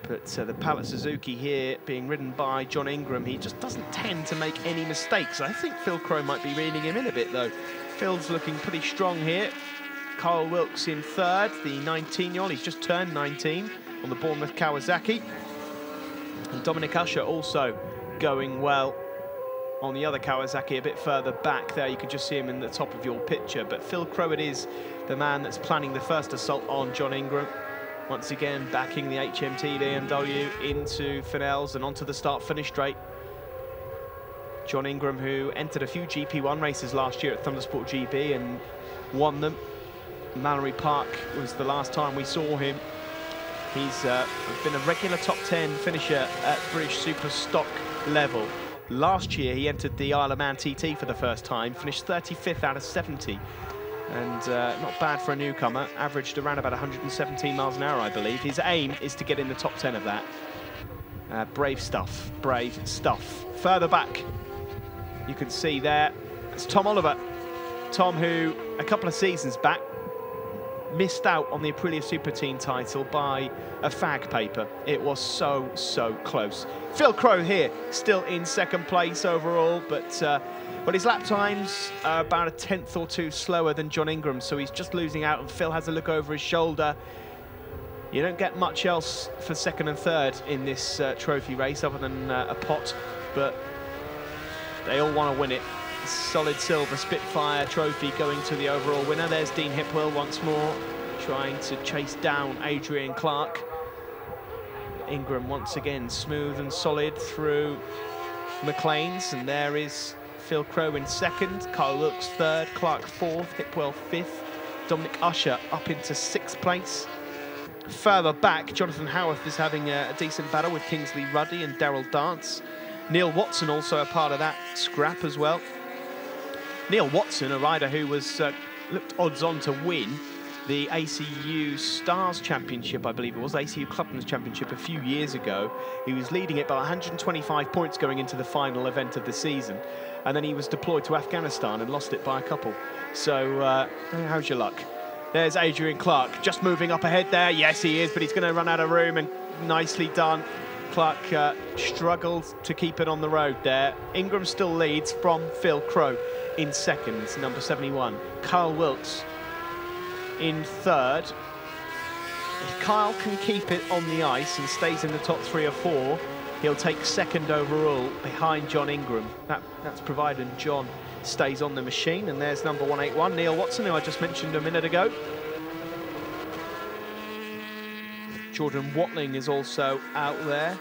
But the Pallet Suzuki here being ridden by John Ingram, he just doesn't tend to make any mistakes. I think Phil Crowe might be reeling him in a bit though. Phil's looking pretty strong here. Carl Wilkes in third, the 19-year-old, he's just turned 19 on the Bournemouth Kawasaki. And Dominic Usher also going well on the other Kawasaki a bit further back there. You can just see him in the top of your picture. But Phil Crowe it is, the man that's planning the first assault on John Ingram. Once again, backing the HMT BMW into Fennell's and onto the start-finish straight. John Ingram, who entered a few GP1 races last year at Thundersport GB and won them. Mallory Park was the last time we saw him. He's been a regular top 10 finisher at British Super Stock level. Last year, he entered the Isle of Man TT for the first time, finished 35th out of 70. And not bad for a newcomer, averaged around about 117 miles an hour, I believe. His aim is to get in the top 10 of that. Brave stuff, brave stuff. Further back, you can see there, it's Tom Oliver. Tom, who a couple of seasons back missed out on the Aprilia Super Team title by a fag paper. It was so, so close. Phil Crowe here, still in second place overall, but well, his lap times are about a 10th or 2 slower than John Ingram, so he's just losing out, and Phil has a look over his shoulder. You don't get much else for second and third in this trophy race other than a pot, but they all want to win it. Solid silver Spitfire trophy going to the overall winner. There's Dean Hipwell once more, trying to chase down Adrian Clark. Ingram once again smooth and solid through McLean's, and there is Phil Crowe in second, Carl Wilkes third, Clark fourth, Hipwell fifth, Dominic Usher up into 6th place. Further back, Jonathan Howarth is having a decent battle with Kingsley Ruddy and Daryl Dance. Neil Watson also a part of that scrap as well. Neil Watson, a rider who was looked odds-on to win the ACU Stars Championship, I believe it was, ACU Clubman's Championship a few years ago. He was leading it by 125 points going into the final event of the season. And then he was deployed to Afghanistan and lost it by a couple. So, how's your luck? There's Adrian Clark, just moving up ahead there. Yes, he is, but he's going to run out of room, and nicely done. Clark struggled to keep it on the road there. Ingram still leads from Phil Crowe in second, number 71. Carl Wilkes in third. If Kyle can keep it on the ice and stays in the top 3 or 4, he'll take second overall behind John Ingram. That's provided John stays on the machine. And there's number 181, Neil Watson, who I just mentioned a minute ago. Jordan Watling is also out there.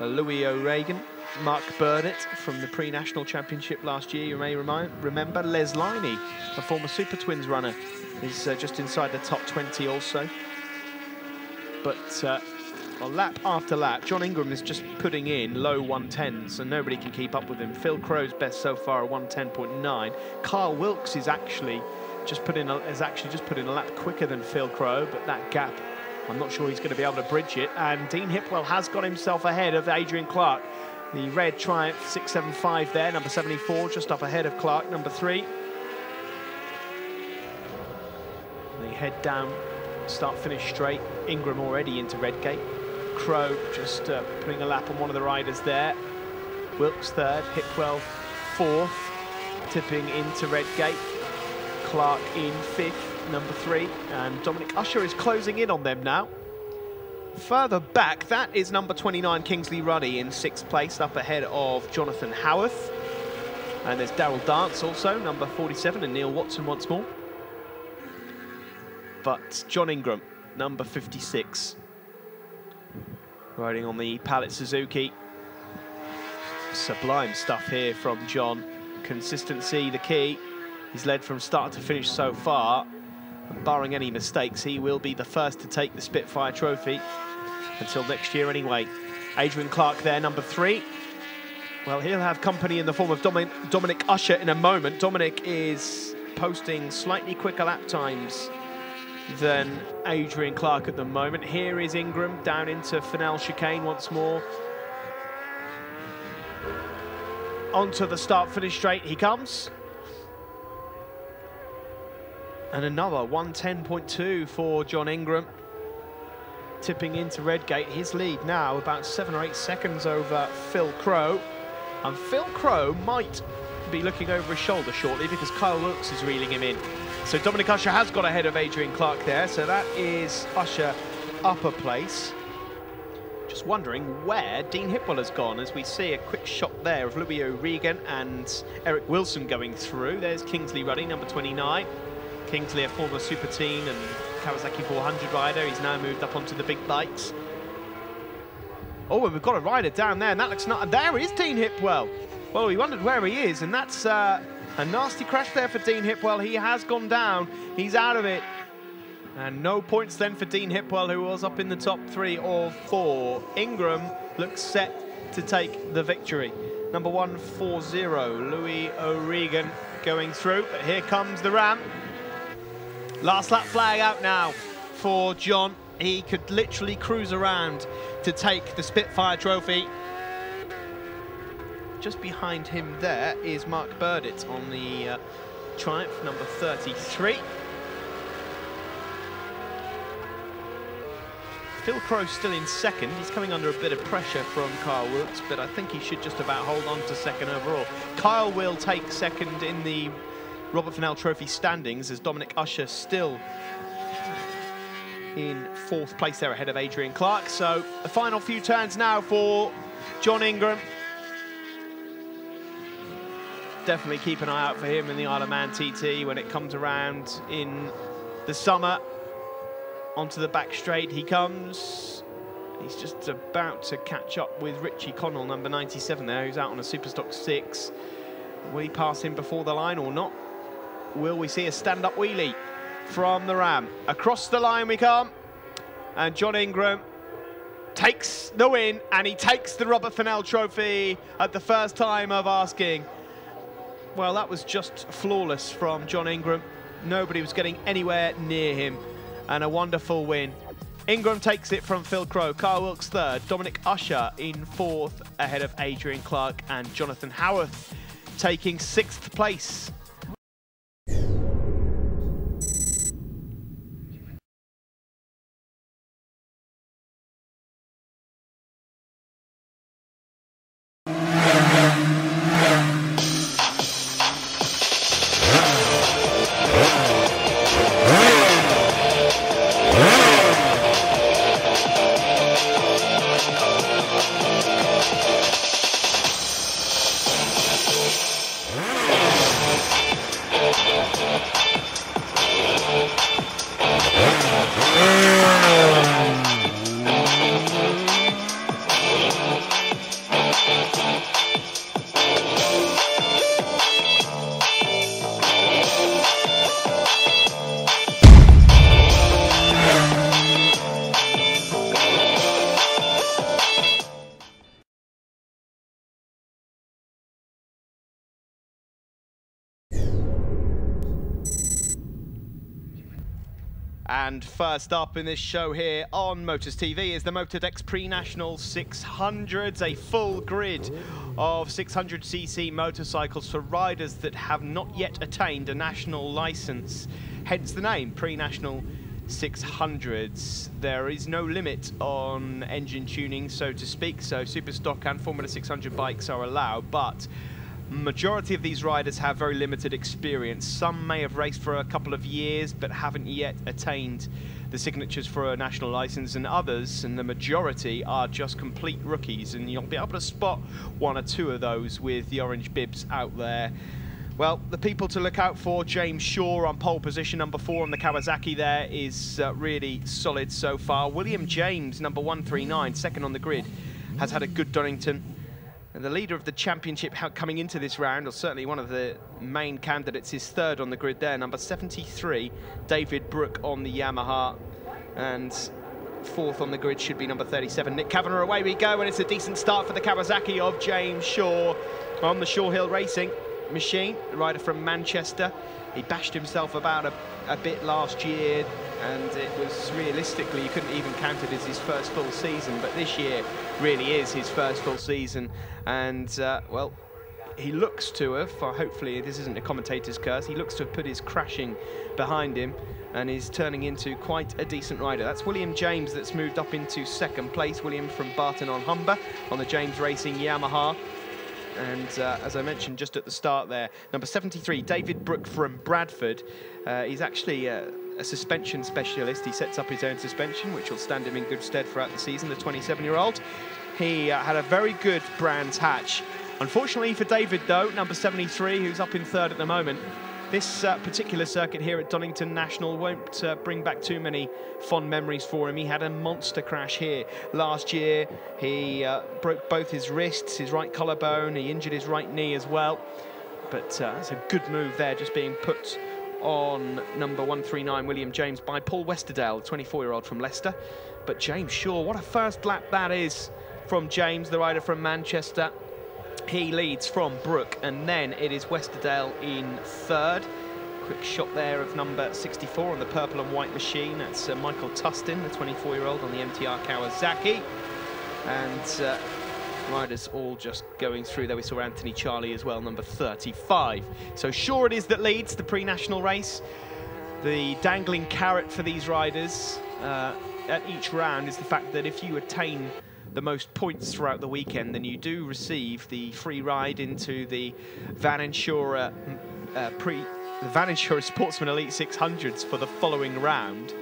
Louis O'Regan, Mark Burnett from the pre-national championship last year, you may remember. Les Liney, a former Super Twins runner, is just inside the top 20 also. But well, lap after lap, John Ingram is just putting in low 110s, so nobody can keep up with him. Phil Crowe's best so far, a 110.9. Carl Wilkes is actually just put in a lap quicker than Phil Crowe, but that gap, I'm not sure he's going to be able to bridge it. And Dean Hipwell has got himself ahead of Adrian Clark. The red Triumph 675 there, number 74, just up ahead of Clark, number 3. They head down, start finish straight. Ingram already into Redgate. Crowe just putting a lap on one of the riders there. Wilkes third, Hipwell fourth, tipping into Redgate. Clark in fifth. number 3, and Dominic Usher is closing in on them now. Further back, that is number 29, Kingsley Ruddy, in 6th place, up ahead of Jonathan Howarth. And there's Daryl Dance also, number 47, and Neil Watson once more. But John Ingram, number 56, riding on the Pallet Suzuki. Sublime stuff here from John. Consistency, the key. He's led from start to finish so far. And barring any mistakes, he will be the first to take the Spitfire Trophy until next year anyway. Adrian Clark there, number 3. Well, he'll have company in the form of Dominic Usher in a moment. Dominic is posting slightly quicker lap times than Adrian Clark at the moment. Here is Ingram down into Fennell chicane once more. Onto the start-finish straight he comes. And another 110.2 for John Ingram. Tipping into Redgate, his lead now about 7 or 8 seconds over Phil Crowe. And Phil Crowe might be looking over his shoulder shortly because Kyle Wilkes is reeling him in. So Dominic Usher has got ahead of Adrian Clark there, so that is Usher upper place. Just wondering where Dean Hipwell has gone, as we see a quick shot there of Louis O'Regan and Eric Wilson going through. There's Kingsley Ruddy, number 29. Kingsley, a former Super Teen and Kawasaki 400 rider. He's now moved up onto the big bikes. Oh, and we've got a rider down there, and that looks not... There is Dean Hipwell. Well, we wondered where he is, and that's a nasty crash there for Dean Hipwell. He has gone down. He's out of it. And no points then for Dean Hipwell, who was up in the top 3 or 4. Ingram looks set to take the victory. Number 140, Louis O'Regan going through, but here comes the ramp. Last lap flag out now for John. He could literally cruise around to take the Spitfire Trophy. Just behind him there is Mark Burdett on the Triumph, number 33. Phil Crowe still in second. He's coming under a bit of pressure from Kyle Wilkes, but I think he should just about hold on to second overall. Kyle will take second in the Robert Fennell Trophy standings, as Dominic Usher still in 4th place there ahead of Adrian Clark. So the final few turns now for John Ingram. Definitely keep an eye out for him in the Isle of Man TT when it comes around in the summer. Onto the back straight he comes. He's just about to catch up with Richie Connell, number 97 there, who's out on a Superstock 6. Will he pass him before the line or not? Will we see a stand-up wheelie from the Ram? Across the line we come. And John Ingram takes the win, and he takes the Robert Fennell Trophy at the first time of asking. Well, that was just flawless from John Ingram. Nobody was getting anywhere near him. And a wonderful win. Ingram takes it from Phil Crowe. Kyle Wilkes 3rd. Dominic Usher in 4th ahead of Adrian Clark, and Jonathan Howarth taking 6th place. And first up in this show here on Motors TV is the Motordex Pre-National 600s, a full grid of 600cc motorcycles for riders that have not yet attained a national license, hence the name Pre-National 600s. There is no limit on engine tuning, so to speak, so Superstock and Formula 600 bikes are allowed, but majority of these riders have very limited experience. Some may have raced for a couple of years but haven't yet attained the signatures for a national license, and others, and the majority, are just complete rookies, and you'll be able to spot one or two of those with the orange bibs out there. Well, the people to look out for: James Shaw on pole position, number 4 on the Kawasaki there, is really solid so far. William James, number 139, second on the grid, has had a good Donington. And the leader of the championship coming into this round, or certainly one of the main candidates, is third on the grid there, number 73, David Brooke on the Yamaha. And fourth on the grid should be number 37, Nick Kavanagh. Away we go, and it's a decent start for the Kawasaki of James Shaw on the Shaw Hill Racing machine, the rider from Manchester. He bashed himself about a bit last year, and it was realistically, you couldn't even count it as his first full season, but this year really is his first full season. And well, he looks to have, hopefully this isn't a commentator's curse, he looks to have put his crashing behind him and is turning into quite a decent rider. That's William James that's moved up into second place. William from Barton-on-Humber on the James Racing Yamaha. And as I mentioned just at the start there, number 73, David Brooke from Bradford. He's actually a suspension specialist. He sets up his own suspension, which will stand him in good stead throughout the season, the 27-year-old. He had a very good Brands Hatch. Unfortunately for David, though, number 73, who's up in third at the moment, this particular circuit here at Donington National won't bring back too many fond memories for him. He had a monster crash here last year. He broke both his wrists, his right collarbone. He injured his right knee as well. But that's a good move there, just being put on number 139, William James, by Paul Westerdale, 24-year-old from Leicester. But James Shaw, what a first lap that is from James, the rider from Manchester. He leads from Brooke, and then it is Westerdale in third. Quick shot there of number 64 on the purple and white machine. That's Michael Tustin, the 24-year-old on the MTR Kawasaki. And riders all just going through there. We saw Anthony Charlie as well, number 35. So Shaw it is that leads the pre-national race. The dangling carrot for these riders at each round is the fact that if you attain the most points throughout the weekend, then you do receive the free ride into the Van Insura Sportsman Elite 600s for the following round.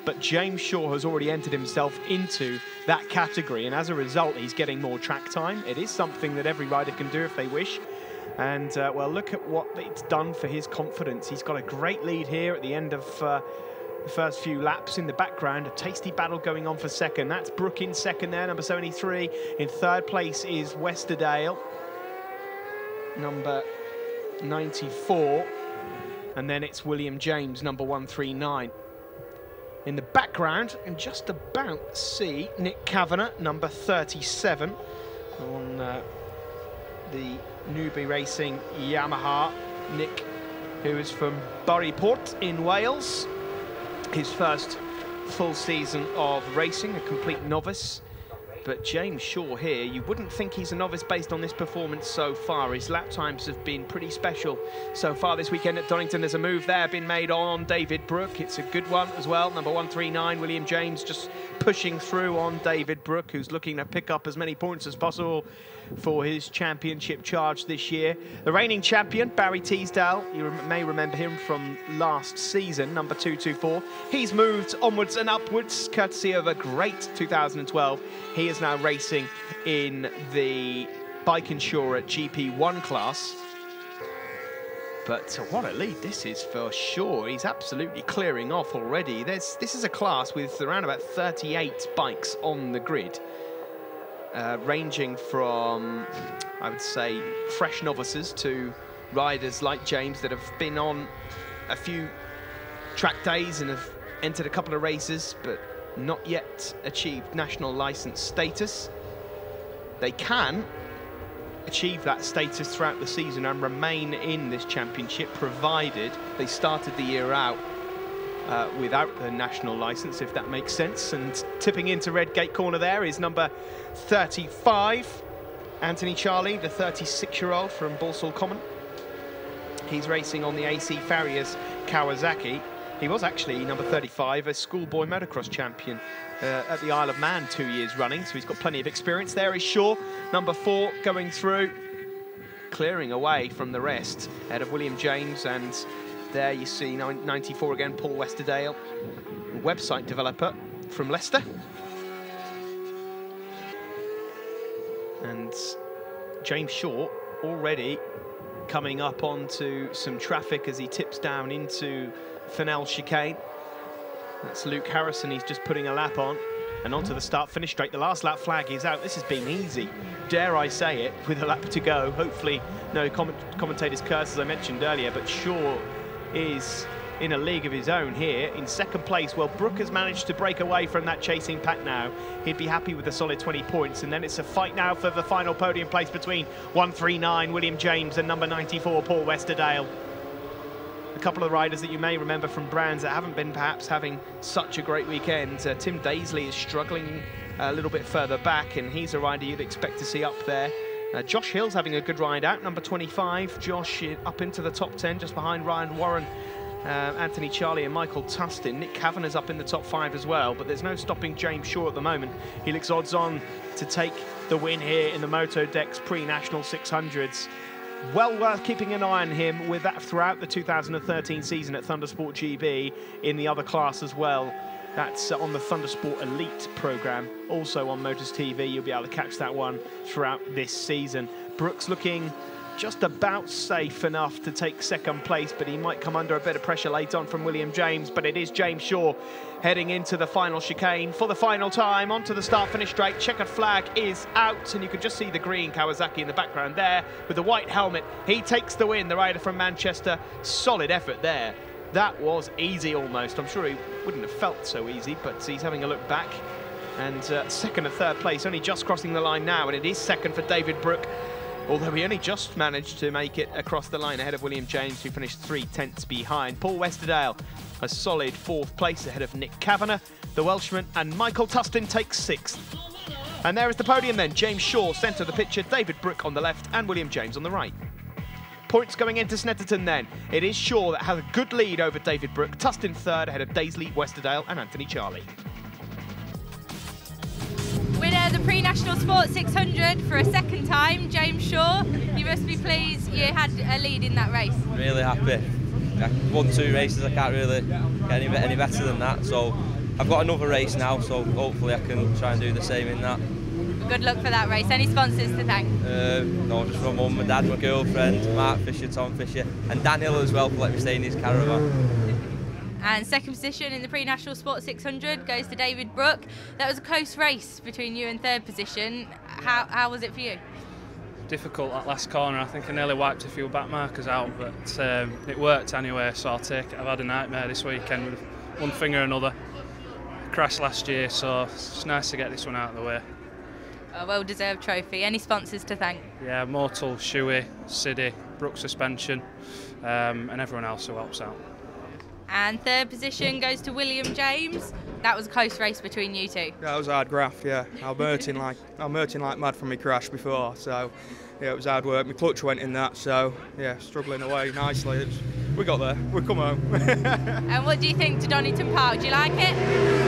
But James Shaw has already entered himself into that category, and as a result, he's getting more track time. It is something that every rider can do if they wish. And, well, look at what it's done for his confidence. He's got a great lead here at the end of the first few laps. In the background, a tasty battle going on for second. That's Brooke in second there, number 73. In third place is Westerdale, number 94. And then it's William James, number 139. In the background, and just about see Nick Kavanagh, number 37, on the Newby Racing Yamaha. Nick, who is from Buryport in Wales. His first full season of racing, a complete novice. But James Shaw here, you wouldn't think he's a novice based on this performance so far. His lap times have been pretty special so far this weekend at Donington. There's a move there been made on David Brooke. It's a good one as well. Number 139, William James, just pushing through on David Brooke, who's looking to pick up as many points as possible for his championship charge this year. The reigning champion, Barry Teasdale, you may remember him from last season, number 224. He's moved onwards and upwards, courtesy of a great 2012. He is now racing in the Bike Insurer GP1 class. But what a lead this is for Shaw. He's absolutely clearing off already. This is a class with around about 38 bikes on the grid. Ranging from, I would say, fresh novices to riders like James that have been on a few track days and have entered a couple of races but not yet achieved national license status. They can achieve that status throughout the season and remain in this championship, provided they started the year out without the national license, if that makes sense. And tipping into red gate corner there is number 35, Anthony Charlie, the 36-year-old from Balsall Common. He's racing on the AC Farriers Kawasaki. He was actually number 35, a schoolboy motocross champion at the Isle of Man 2 years running, so he's got plenty of experience. There is Shaw, number 4, going through. clearing away from the rest ahead of William James, and there you see 94 again, Paul Westerdale, website developer from Leicester. And James Shaw already coming up onto some traffic as he tips down into Fennell chicane. That's Luke Harrison, he's just putting a lap on. And onto the start-finish straight. The last lap flag is out. This has been easy, dare I say it, with a lap to go. Hopefully no commentator's curse, as I mentioned earlier, but Shaw is in a league of his own here. In second place, well, Brook has managed to break away from that chasing pack now. He'd be happy with a solid 20 points. And then it's a fight now for the final podium place between 139, William James, and number 94, Paul Westerdale. A couple of riders that you may remember from brands that haven't been perhaps having such a great weekend. Tim Daisley is struggling a little bit further back, and he's a rider you'd expect to see up there. Josh Hill's having a good ride out, number 25. Josh up into the top 10, just behind Ryan Warren, Anthony Charlie and Michael Tustin. Nick Kavanagh's up in the top 5 as well, but there's no stopping James Shaw at the moment. He looks odds on to take the win here in the Motodex pre-national 600s. Well worth keeping an eye on him with that throughout the 2013 season at Thundersport GB in the other class as well. That's on the Thundersport Elite programme. Also on Motors TV, you'll be able to catch that one throughout this season. Brooks looking just about safe enough to take second place, but he might come under a bit of pressure late on from William James. But it is James Shaw heading into the final chicane for the final time onto the start-finish straight. Checkered flag is out, and you can just see the green Kawasaki in the background there with the white helmet. He takes the win, the rider from Manchester. Solid effort there. That was easy almost. I'm sure he wouldn't have felt so easy, but he's having a look back. And second and third place, only just crossing the line now, and it is second for David Brook, although he only just managed to make it across the line ahead of William James, who finished 3/10 behind. Paul Westerdale, a solid fourth place ahead of Nick Kavanagh, the Welshman, and Michael Tustin takes 6th. And there is the podium then. James Shaw, centre of the picture, David Brook on the left, and William James on the right. Points going into Snetterton then. It is Shaw that has a good lead over David Brook. Tustin third ahead of Daisley, Westerdale, and Anthony Charlie. Winner of the pre-national sport 600 for a second time, James Shaw. You must be pleased you had a lead in that race. Really happy. I won 2 races, I can't really get any better than that. So I've got another race now, so hopefully I can try and do the same in that. Good luck for that race. Any sponsors to thank? No, just my mum, my dad, my girlfriend, Mark Fisher, Tom Fisher, and Dan Hill as well for letting me stay in his caravan. And second position in the pre-national sport 600 goes to David Brook. That was a close race between you and third position. How was it for you? Difficult that last corner. I think I nearly wiped a few back markers out, but it worked anyway, so I'll take it. I've had a nightmare this weekend with one thing or another. I crashed last year, so it's nice to get this one out of the way. A well-deserved trophy. Any sponsors to thank? Yeah, Mortal, Shoei, Siddy, Brook Suspension, and everyone else who helps out. And third position goes to William James. That was a close race between you two. Yeah, it was a hard graft, yeah. I'm hurting like mad from my crash before, so yeah, it was hard work. My clutch went in that, so yeah, struggling away nicely. We got there, we come home. And what do you think to Donington Park? Do you like it?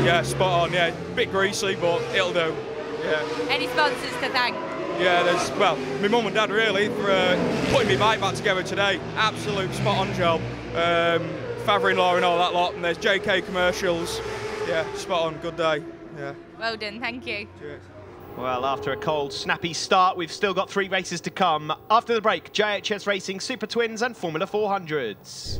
Yeah, spot on, yeah. Bit greasy, but it'll do, yeah. Any sponsors to thank? Yeah, well, my mum and dad really for putting my bike back together today. Absolute spot on job. Father-in-law and all that lot, and there's JK Commercials. Yeah, spot on, good day. Yeah. Well done, thank you. Cheers. Well, after a cold, snappy start, we've still got 3 races to come. After the break, JHS Racing, Super Twins and Formula 400s.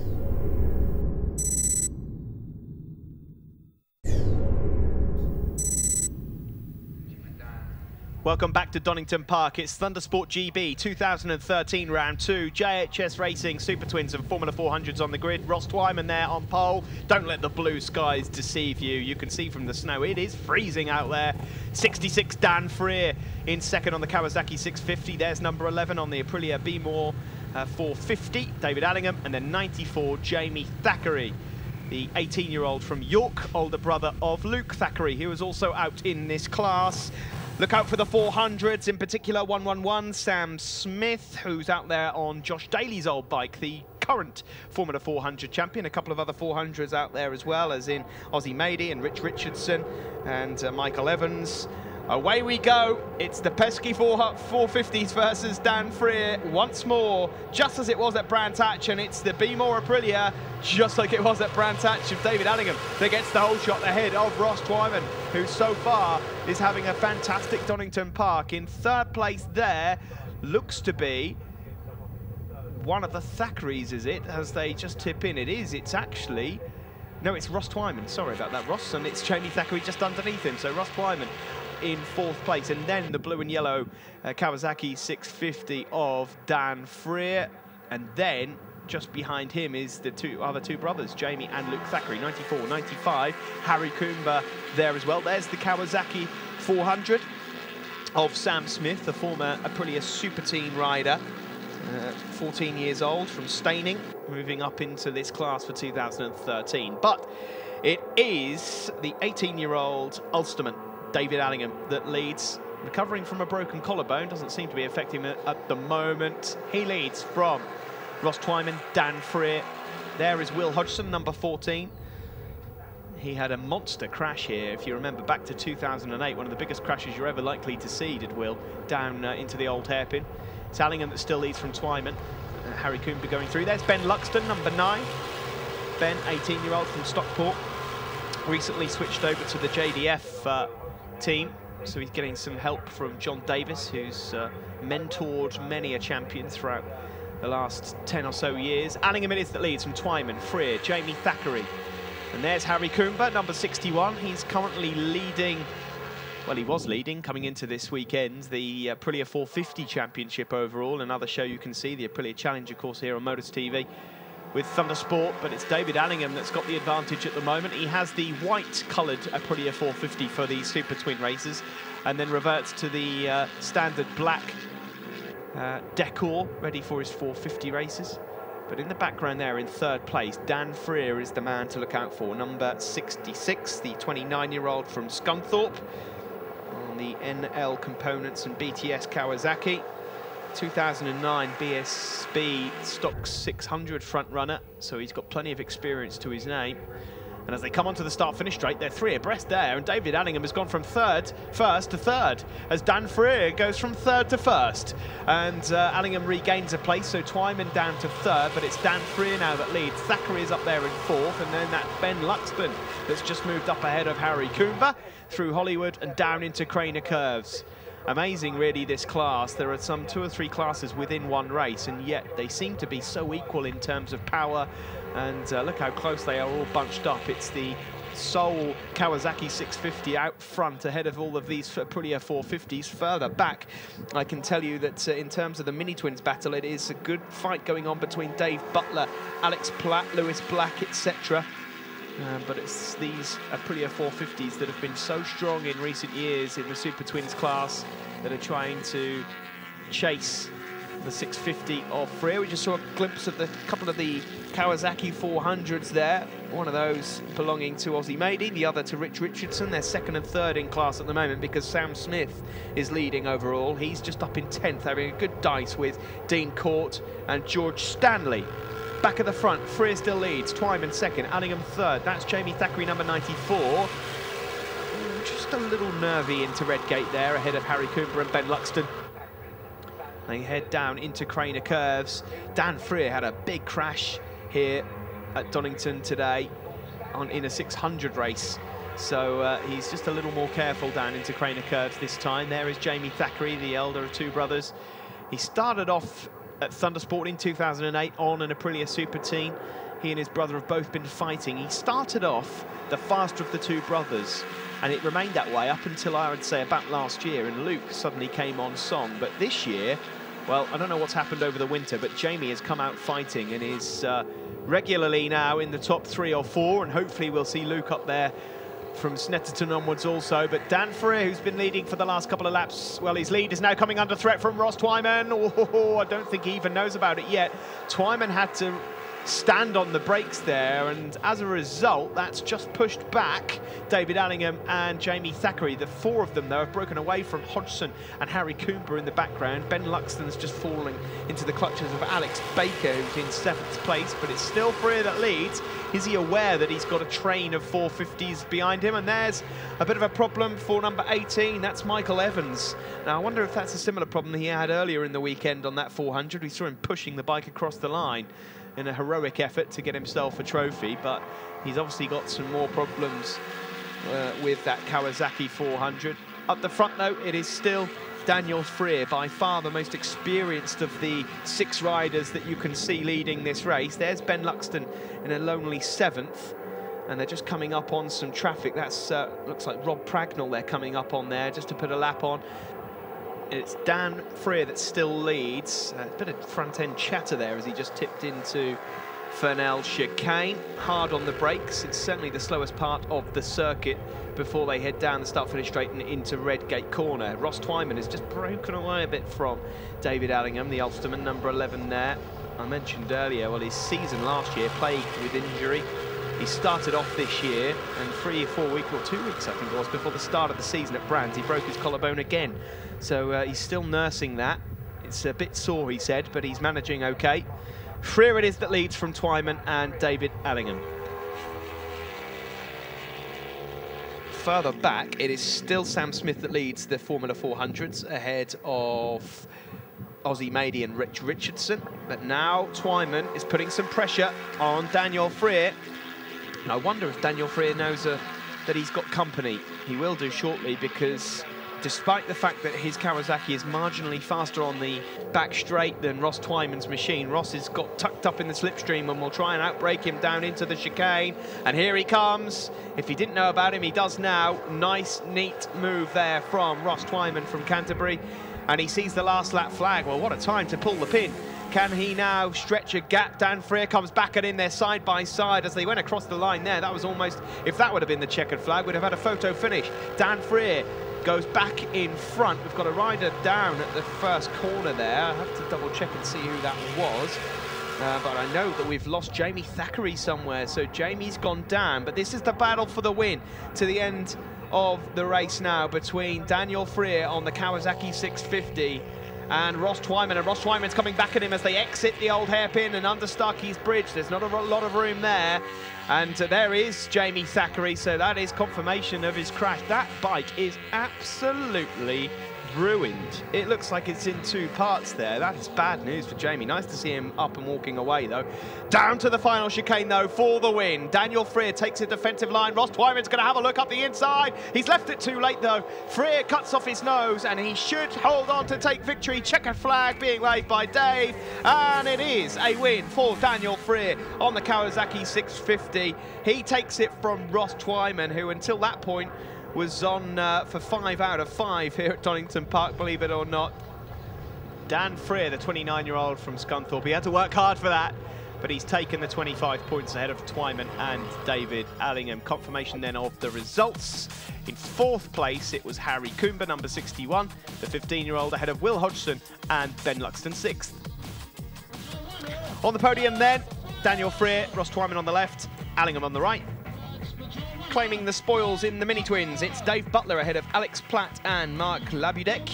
Welcome back to Donington Park. It's Thundersport GB 2013 Round 2. JHS Racing, Super Twins and Formula 400s on the grid. Ross Twyman there on pole. Don't let the blue skies deceive you. You can see from the snow, it is freezing out there. 66 Dan Freer in second on the Kawasaki 650. There's number 11 on the Aprilia Bmore 450, David Allingham. And then 94, Jamie Thackeray, the 18-year-old from York, older brother of Luke Thackeray, who is also out in this class. Look out for the 400s, in particular 111, Sam Smith, who's out there on Josh Daly's old bike, the current Formula 400 champion. A couple of other 400s out there as well, as in Ozzie Mady and Rich Richardson and Michael Evans. Away we go. It's the pesky 450s versus Dan Freer once more, just as it was at Brands Hatch, and it's the Be More Aprilia, just like it was at Brands Hatch, of David Allingham that gets the whole shot ahead of Ross Twyman, who so far is having a fantastic Donington Park. In third place there looks to be one of the Thackerys, is it? As they just tip in, it is. It's actually, no, it's Ross Twyman. Sorry about that, Ross, and it's Jamie Thackeray just underneath him. So Ross Twyman in fourth place, and then the blue and yellow Kawasaki 650 of Dan Freer, and then just behind him is the other two brothers, Jamie and Luke Thackeray, 94, 95. Harry Coomber there as well. There's the Kawasaki 400 of Sam Smith, the former Aprilia Super Team rider, 14 years old, from Steyning, moving up into this class for 2013. But it is the 18-year-old Ulsterman, David Allingham, that leads, recovering from a broken collarbone. Doesn't seem to be affecting him at the moment. He leads from Ross Twyman, Dan Freer. There is Will Hodgson, number 14. He had a monster crash here, if you remember, back to 2008, one of the biggest crashes you're ever likely to see, did Will, down into the old hairpin. It's Allingham that still leads from Twyman. Harry Coomber going through. There's Ben Luxton, number 9. Ben, 18-year-old from Stockport, recently switched over to the JDF team, so he's getting some help from John Davis, who's mentored many a champion throughout the last 10 or so years. Allingham it is that leads from Twyman, Freer, Jamie Thackeray. And there's Harry Coomber, number 61. He's currently leading, well, he was leading coming into this weekend, the Aprilia 450 Championship overall. Another show you can see, the Aprilia Challenge, of course, here on Motors TV with Thundersport, but it's David Allingham that's got the advantage at the moment. He has the white-coloured Aprilia 450 for the Super Twin races, and then reverts to the standard black decor, ready for his 450 races. But in the background there, in third place, Dan Freer is the man to look out for, number 66, the 29-year-old from Scunthorpe, on the NL Components and BTS Kawasaki. 2009 BSB Stock 600 front runner, so he's got plenty of experience to his name. And as they come onto the start-finish straight, they're 3 abreast there, and David Allingham has gone from first to third, as Dan Freer goes from third to first. And Allingham regains a place, so Twyman down to third, but it's Dan Freer now that leads. Thackeray is up there in fourth, and then that's Ben Luxton that's just moved up ahead of Harry Coomber through Hollywood and down into Craner Curves. Amazing, really, this class. There are some 2 or 3 classes within one race, and yet they seem to be so equal in terms of power. And look how close they are all bunched up. It's the sole Kawasaki 650 out front ahead of all of these Aprilia 450s. Further back, I can tell you that in terms of the mini-twins battle, it is a good fight going on between Dave Butler, Alex Platt, Lewis Black, etc. But it's these Aprilia 450s that have been so strong in recent years in the Super Twins class that are trying to chase the 650 of Freer. We just saw a glimpse of a couple of the Kawasaki 400s there. One of those belonging to Ozzie Mady, the other to Rich Richardson. They're second and third in class at the moment because Sam Smith is leading overall. He's just up in 10th, having a good dice with Dean Court and George Stanley. Back at the front, Freer still leads, Twyman second, Allingham third. That's Jamie Thackeray, number 94. Just a little nervy into Redgate there, ahead of Harry Coomber and Ben Luxton. They head down into Craner Curves. Dan Freer had a big crash here at Donington today in a 600 race. So he's just a little more careful down into Craner Curves this time. There is Jamie Thackeray, the elder of 2 brothers. He started off at Thundersport in 2008 on an Aprilia Super Team. He and his brother have both been fighting. He started off the faster of the 2 brothers, and it remained that way up until, I would say, about last year, and Luke suddenly came on song. But this year, well, I don't know what's happened over the winter, but Jamie has come out fighting and is regularly now in the top 3 or 4, and hopefully we'll see Luke up there from Snetterton onwards also. But Dan Freer, who's been leading for the last couple of laps, well, his lead is now coming under threat from Ross Twyman. Oh, I don't think he even knows about it yet. Twyman had to stand on the brakes there, and as a result, that's just pushed back David Allingham and Jamie Thackeray. The four of them, though, have broken away from Hodgson and Harry Coomber in the background. Ben Luxton's just falling into the clutches of Alex Baker, who's in 7th place, but it's still Freer that leads. Is he aware that he's got a train of 450s behind him? And there's a bit of a problem for number 18. That's Michael Evans. Now, I wonder if that's a similar problem he had earlier in the weekend on that 400. We saw him pushing the bike across the line in a heroic effort to get himself a trophy, but he's obviously got some more problems with that Kawasaki 400. Up the front, though, it is still Daniel Freer, by far the most experienced of the 6 riders that you can see leading this race. There's Ben Luxton in a lonely 7th, and they're just coming up on some traffic. That's looks like Rob Pragnell they're coming up on there just to put a lap on. It's Dan Freer that still leads. A bit of front-end chatter there as he just tipped into Fernell chicane. Hard on the brakes. It's certainly the slowest part of the circuit before they head down the start-finish straight and into Redgate Corner. Ross Twyman has just broken away a bit from David Allingham, the Ulsterman, number 11 there. I mentioned earlier, well, his season last year plagued with injury. He started off this year, and 3 or 4 weeks, or 2 weeks I think it was, before the start of the season at Brands, he broke his collarbone again. So he's still nursing that. It's a bit sore, he said, but he's managing okay. Freer it is that leads from Twyman and David Allingham. Further back, it is still Sam Smith that leads the Formula 400s ahead of Ozzy Mady and Rich Richardson. But now Twyman is putting some pressure on Daniel Freer. And I wonder if Daniel Freer knows that he's got company. He will do shortly, because despite the fact that his Kawasaki is marginally faster on the back straight than Ross Twyman's machine, Ross has got tucked up in the slipstream and will try and outbrake him down into the chicane. And here he comes. If he didn't know about him, he does now. Nice, neat move there from Ross Twyman from Canterbury. And he sees the last lap flag. Well, what a time to pull the pin. Can he now stretch a gap? Dan Freer comes back and in there side by side as they went across the line there. That was almost, if that would have been the checkered flag, we'd have had a photo finish. Dan Freer goes back in front. We've got a rider down at the first corner there. I have to double check and see who that was. But I know that we've lost Jamie Thackeray somewhere, so Jamie's gone down. But this is the battle for the win to the end of the race now between Daniel Freer on the Kawasaki 650 and Ross Twyman. And Ross Twyman's coming back at him as they exit the old hairpin and under Starkey's Bridge. There's not a lot of room there. And there is Jamie Thackeray, so that is confirmation of his crash. That bike is absolutely ruined. It looks like it's in 2 parts there. That is bad news for Jamie. Nice to see him up and walking away, though. Down to the final chicane, though, for the win. Daniel Freer takes a defensive line. Ross Twyman's going to have a look up the inside. He's left it too late, though. Freer cuts off his nose, and he should hold on to take victory. Checkered flag being waved by Dave, and it is a win for Daniel Freer on the Kawasaki 650. He takes it from Ross Twyman, who until that point was on for 5 out of 5 here at Donington Park, believe it or not. Dan Freer, the 29-year-old from Scunthorpe, he had to work hard for that, but he's taken the 25 points ahead of Twyman and David Allingham. Confirmation then of the results. In 4th place, it was Harry Coomber, number 61, the 15-year-old, ahead of Will Hodgson and Ben Luxton, 6th. On the podium then, Daniel Freer, Ross Twyman on the left, Allingham on the right. Claiming the spoils in the mini-twins, it's Dave Butler ahead of Alex Platt and Mark Labudek.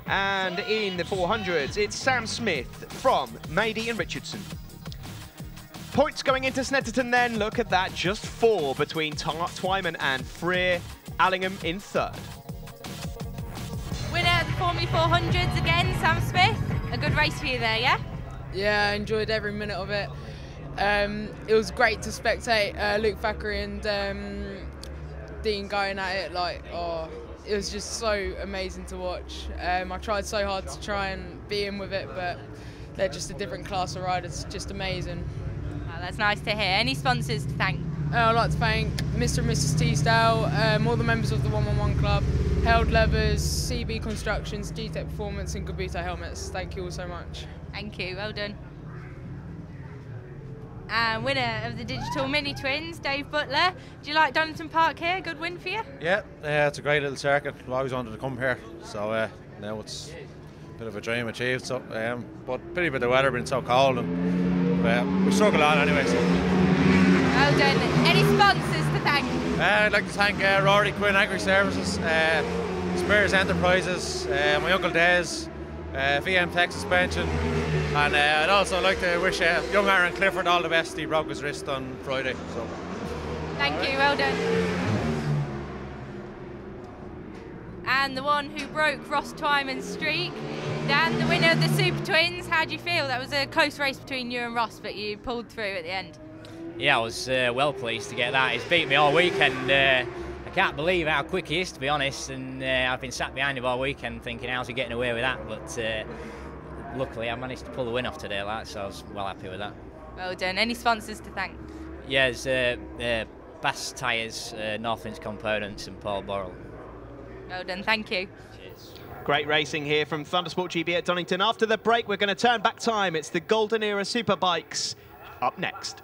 And in the 400s, it's Sam Smith from Mady and Richardson. Points going into Snetterton then, look at that, just 4 between Twyman and Freer. Allingham in 3rd. Winner of the Formula 400s again, Sam Smith. A good race for you there, yeah? Yeah, I enjoyed every minute of it. It was great to spectate Luke Thackeray and Dean going at it. It was just so amazing to watch. I tried so hard to try and be in with it, but they're just a different class of riders, just amazing. Oh, that's nice to hear. Any sponsors to thank? I'd like to thank Mr. and Mrs. Teasdale, all the members of the 111 Club, Held Levers, CB Constructions, GTEC Performance and Gabuto Helmets. Thank you all so much. Thank you, well done. And winner of the digital mini twins, Dave Butler. Do you like Donington Park here? Good win for you? Yeah, it's a great little circuit. I've always wanted to come here, so now it's a bit of a dream achieved. So, but pity about the weather being so cold and But we struggle on anyway. So. Well done. Any sponsors to thank? I'd like to thank Rory Quinn Agri Services, Spears Enterprises, my Uncle Des, VM Tech Suspension, and I'd also like to wish young Aaron Clifford all the best. He broke his wrist on Friday. So. Thank you, well done. And the one who broke Ross Twyman's streak, Dan, the winner of the Super Twins. How do you feel? That was a close race between you and Ross, but you pulled through at the end. Yeah, I was well pleased to get that. He's beat me all weekend. I can't believe how quick he is, to be honest, and I've been sat behind him all weekend thinking, how's he getting away with that? But luckily I managed to pull the win off today, so I was well happy with that. Well done. Any sponsors to thank? Yeah, there's Bass Tyres, Northlands Components and Paul Borrell. Well done, thank you. Cheers. Great racing here from Thundersport GB at Donington. After the break, we're going to turn back time. It's the Golden Era Superbikes up next.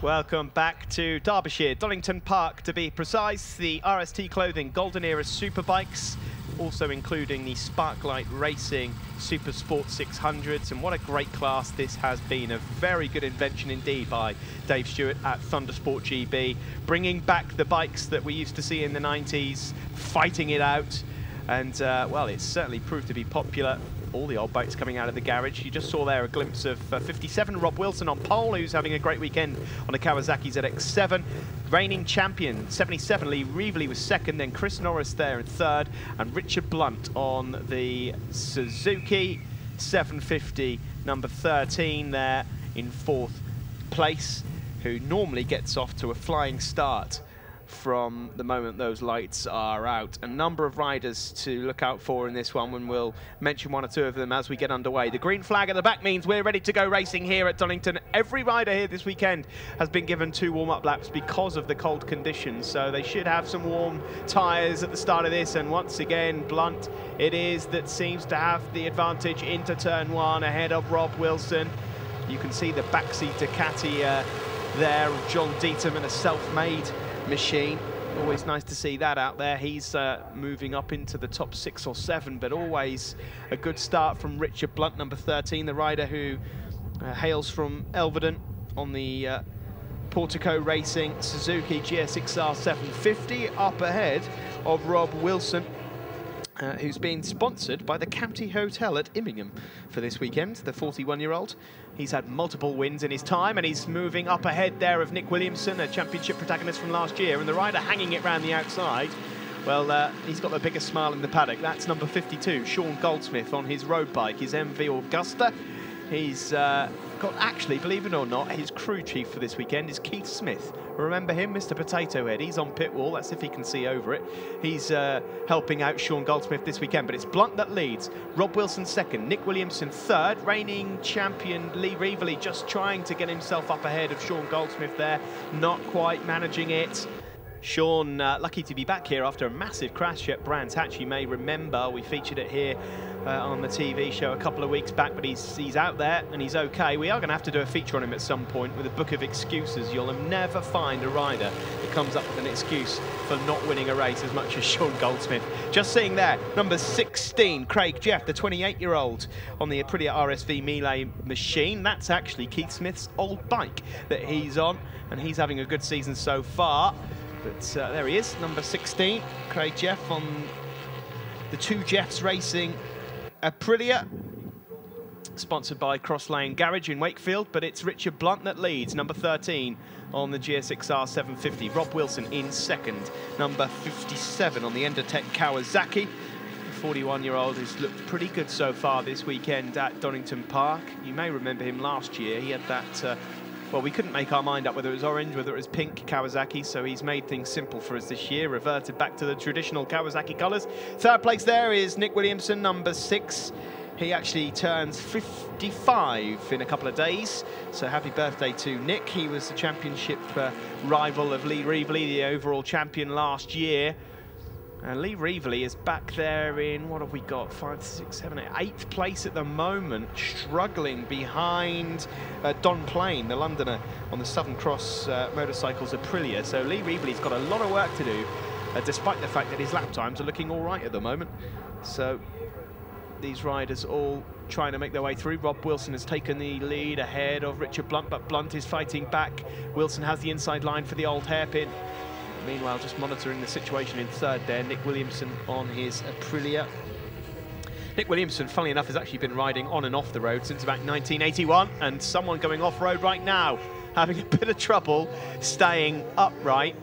Welcome back to Derbyshire, Donington Park to be precise. The RST Clothing Golden Era Superbikes, also including the Sparklight Racing Super Sport 600s, and what a great class this has been. A very good invention indeed by Dave Stewart at Thundersport GB, bringing back the bikes that we used to see in the 90s, fighting it out, and well, it's certainly proved to be popular. All the old bikes coming out of the garage. You just saw there a glimpse of 57 Rob Wilson on pole, who's having a great weekend on a Kawasaki ZX7. Reigning champion 77 Lee Reevely was second, then Chris Norris there in third, and Richard Blunt on the Suzuki 750 number 13 there in fourth place, who normally gets off to a flying start from the moment those lights are out. A number of riders to look out for in this one, and we'll mention one or two of them as we get underway. The green flag at the back means we're ready to go racing here at Donington. Every rider here this weekend has been given 2 warm-up laps because of the cold conditions, so they should have some warm tyres at the start of this. And once again, Blunt it is that seems to have the advantage into turn 1 ahead of Rob Wilson. You can see the backseat Ducati there of John Deaton, a self-made machine. Always nice to see that out there. He's moving up into the top 6 or 7, but always a good start from Richard Blunt, number 13, the rider who hails from Elvedon on the Portico Racing Suzuki GSX-R 750, up ahead of Rob Wilson, who's been sponsored by the County Hotel at Immingham for this weekend, the 41-year-old. He's had multiple wins in his time, and he's moving up ahead there of Nick Williamson, a championship protagonist from last year, and the rider hanging it round the outside, well, he's got the biggest smile in the paddock. That's number 52, Sean Goldsmith, on his road bike, his MV Augusta. He's got, actually, believe it or not, his crew chief for this weekend is Keith Smith. Remember him, Mr. Potato Head? He's on pit wall, that's if he can see over it. He's helping out Sean Goldsmith this weekend, but it's Blunt that leads. Rob Wilson second, Nick Williamson third, reigning champion Lee Reevely just trying to get himself up ahead of Sean Goldsmith there, not quite managing it. Sean, lucky to be back here after a massive crash at Brands Hatch. You may remember we featured it here on the TV show a couple of weeks back, but he's out there and he's okay. We are going to have to do a feature on him at some point with a book of excuses. You'll never find a rider that comes up with an excuse for not winning a race as much as Sean Goldsmith. Just seeing there, number 16, Craig Jeff, the 28-year-old on the Aprilia RSV Melee machine. That's actually Keith Smith's old bike that he's on, and he's having a good season so far. But there he is, number 16, Craig Jeff on the 2 Jeffs Racing Aprilia, sponsored by Cross Lane Garage in Wakefield, but it's Richard Blunt that leads, number 13 on the GSX-R 750. Rob Wilson in second, number 57 on the Endotech Kawasaki. The 41-year-old has looked pretty good so far this weekend at Donington Park. You may remember him last year. He had that well, we couldn't make our mind up whether it was orange, whether it was pink Kawasaki, so he's made things simple for us this year, reverted back to the traditional Kawasaki colours. Third place there is Nick Williamson, number 6. He actually turns 55 in a couple of days, so happy birthday to Nick. He was the championship rival of Lee Reevely, the overall champion last year. Lee Reevely is back there in, what have we got, 5, 6, 7, 8, 8th place at the moment, struggling behind Don Plain, the Londoner on the Southern Cross Motorcycles Aprilia. So Lee Reevely's got a lot of work to do despite the fact that his lap times are looking all right at the moment. So these riders all trying to make their way through. Rob Wilson has taken the lead ahead of Richard Blunt, but Blunt is fighting back. Wilson has the inside line for the old hairpin. Meanwhile, just monitoring the situation in third there, Nick Williamson on his Aprilia. Nick Williamson, funnily enough, has actually been riding on and off the road since about 1981, and someone going off-road right now having a bit of trouble staying upright.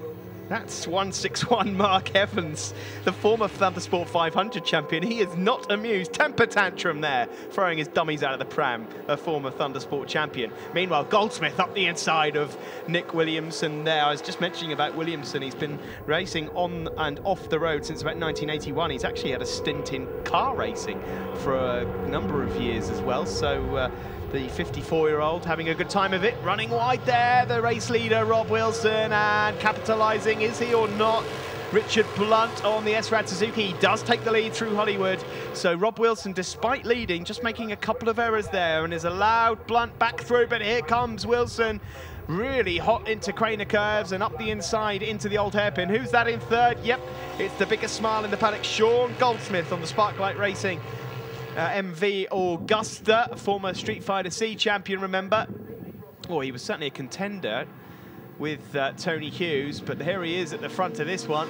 That's 161 Mark Evans, the former Thundersport 500 champion. He is not amused. Temper tantrum there, throwing his dummies out of the pram, a former Thundersport champion. Meanwhile, Goldsmith up the inside of Nick Williamson there. I was just mentioning about Williamson. He's been racing on and off the road since about 1981. He's actually had a stint in car racing for a number of years as well. So the 54-year-old having a good time of it, running wide there, the race leader, Rob Wilson, and capitalising, is he or not? Richard Blunt on the S-Rad Suzuki. He does take the lead through Hollywood. So Rob Wilson, despite leading, just making a couple of errors there and is allowed Blunt back through, but here comes Wilson. Really hot into Craner curves and up the inside into the old hairpin. Who's that in third? Yep, it's the biggest smile in the paddock, Sean Goldsmith on the Sparklight Racing MV Augusta, former Street Fighter C champion, remember? Oh, he was certainly a contender with Tony Hughes, but here he is at the front of this one.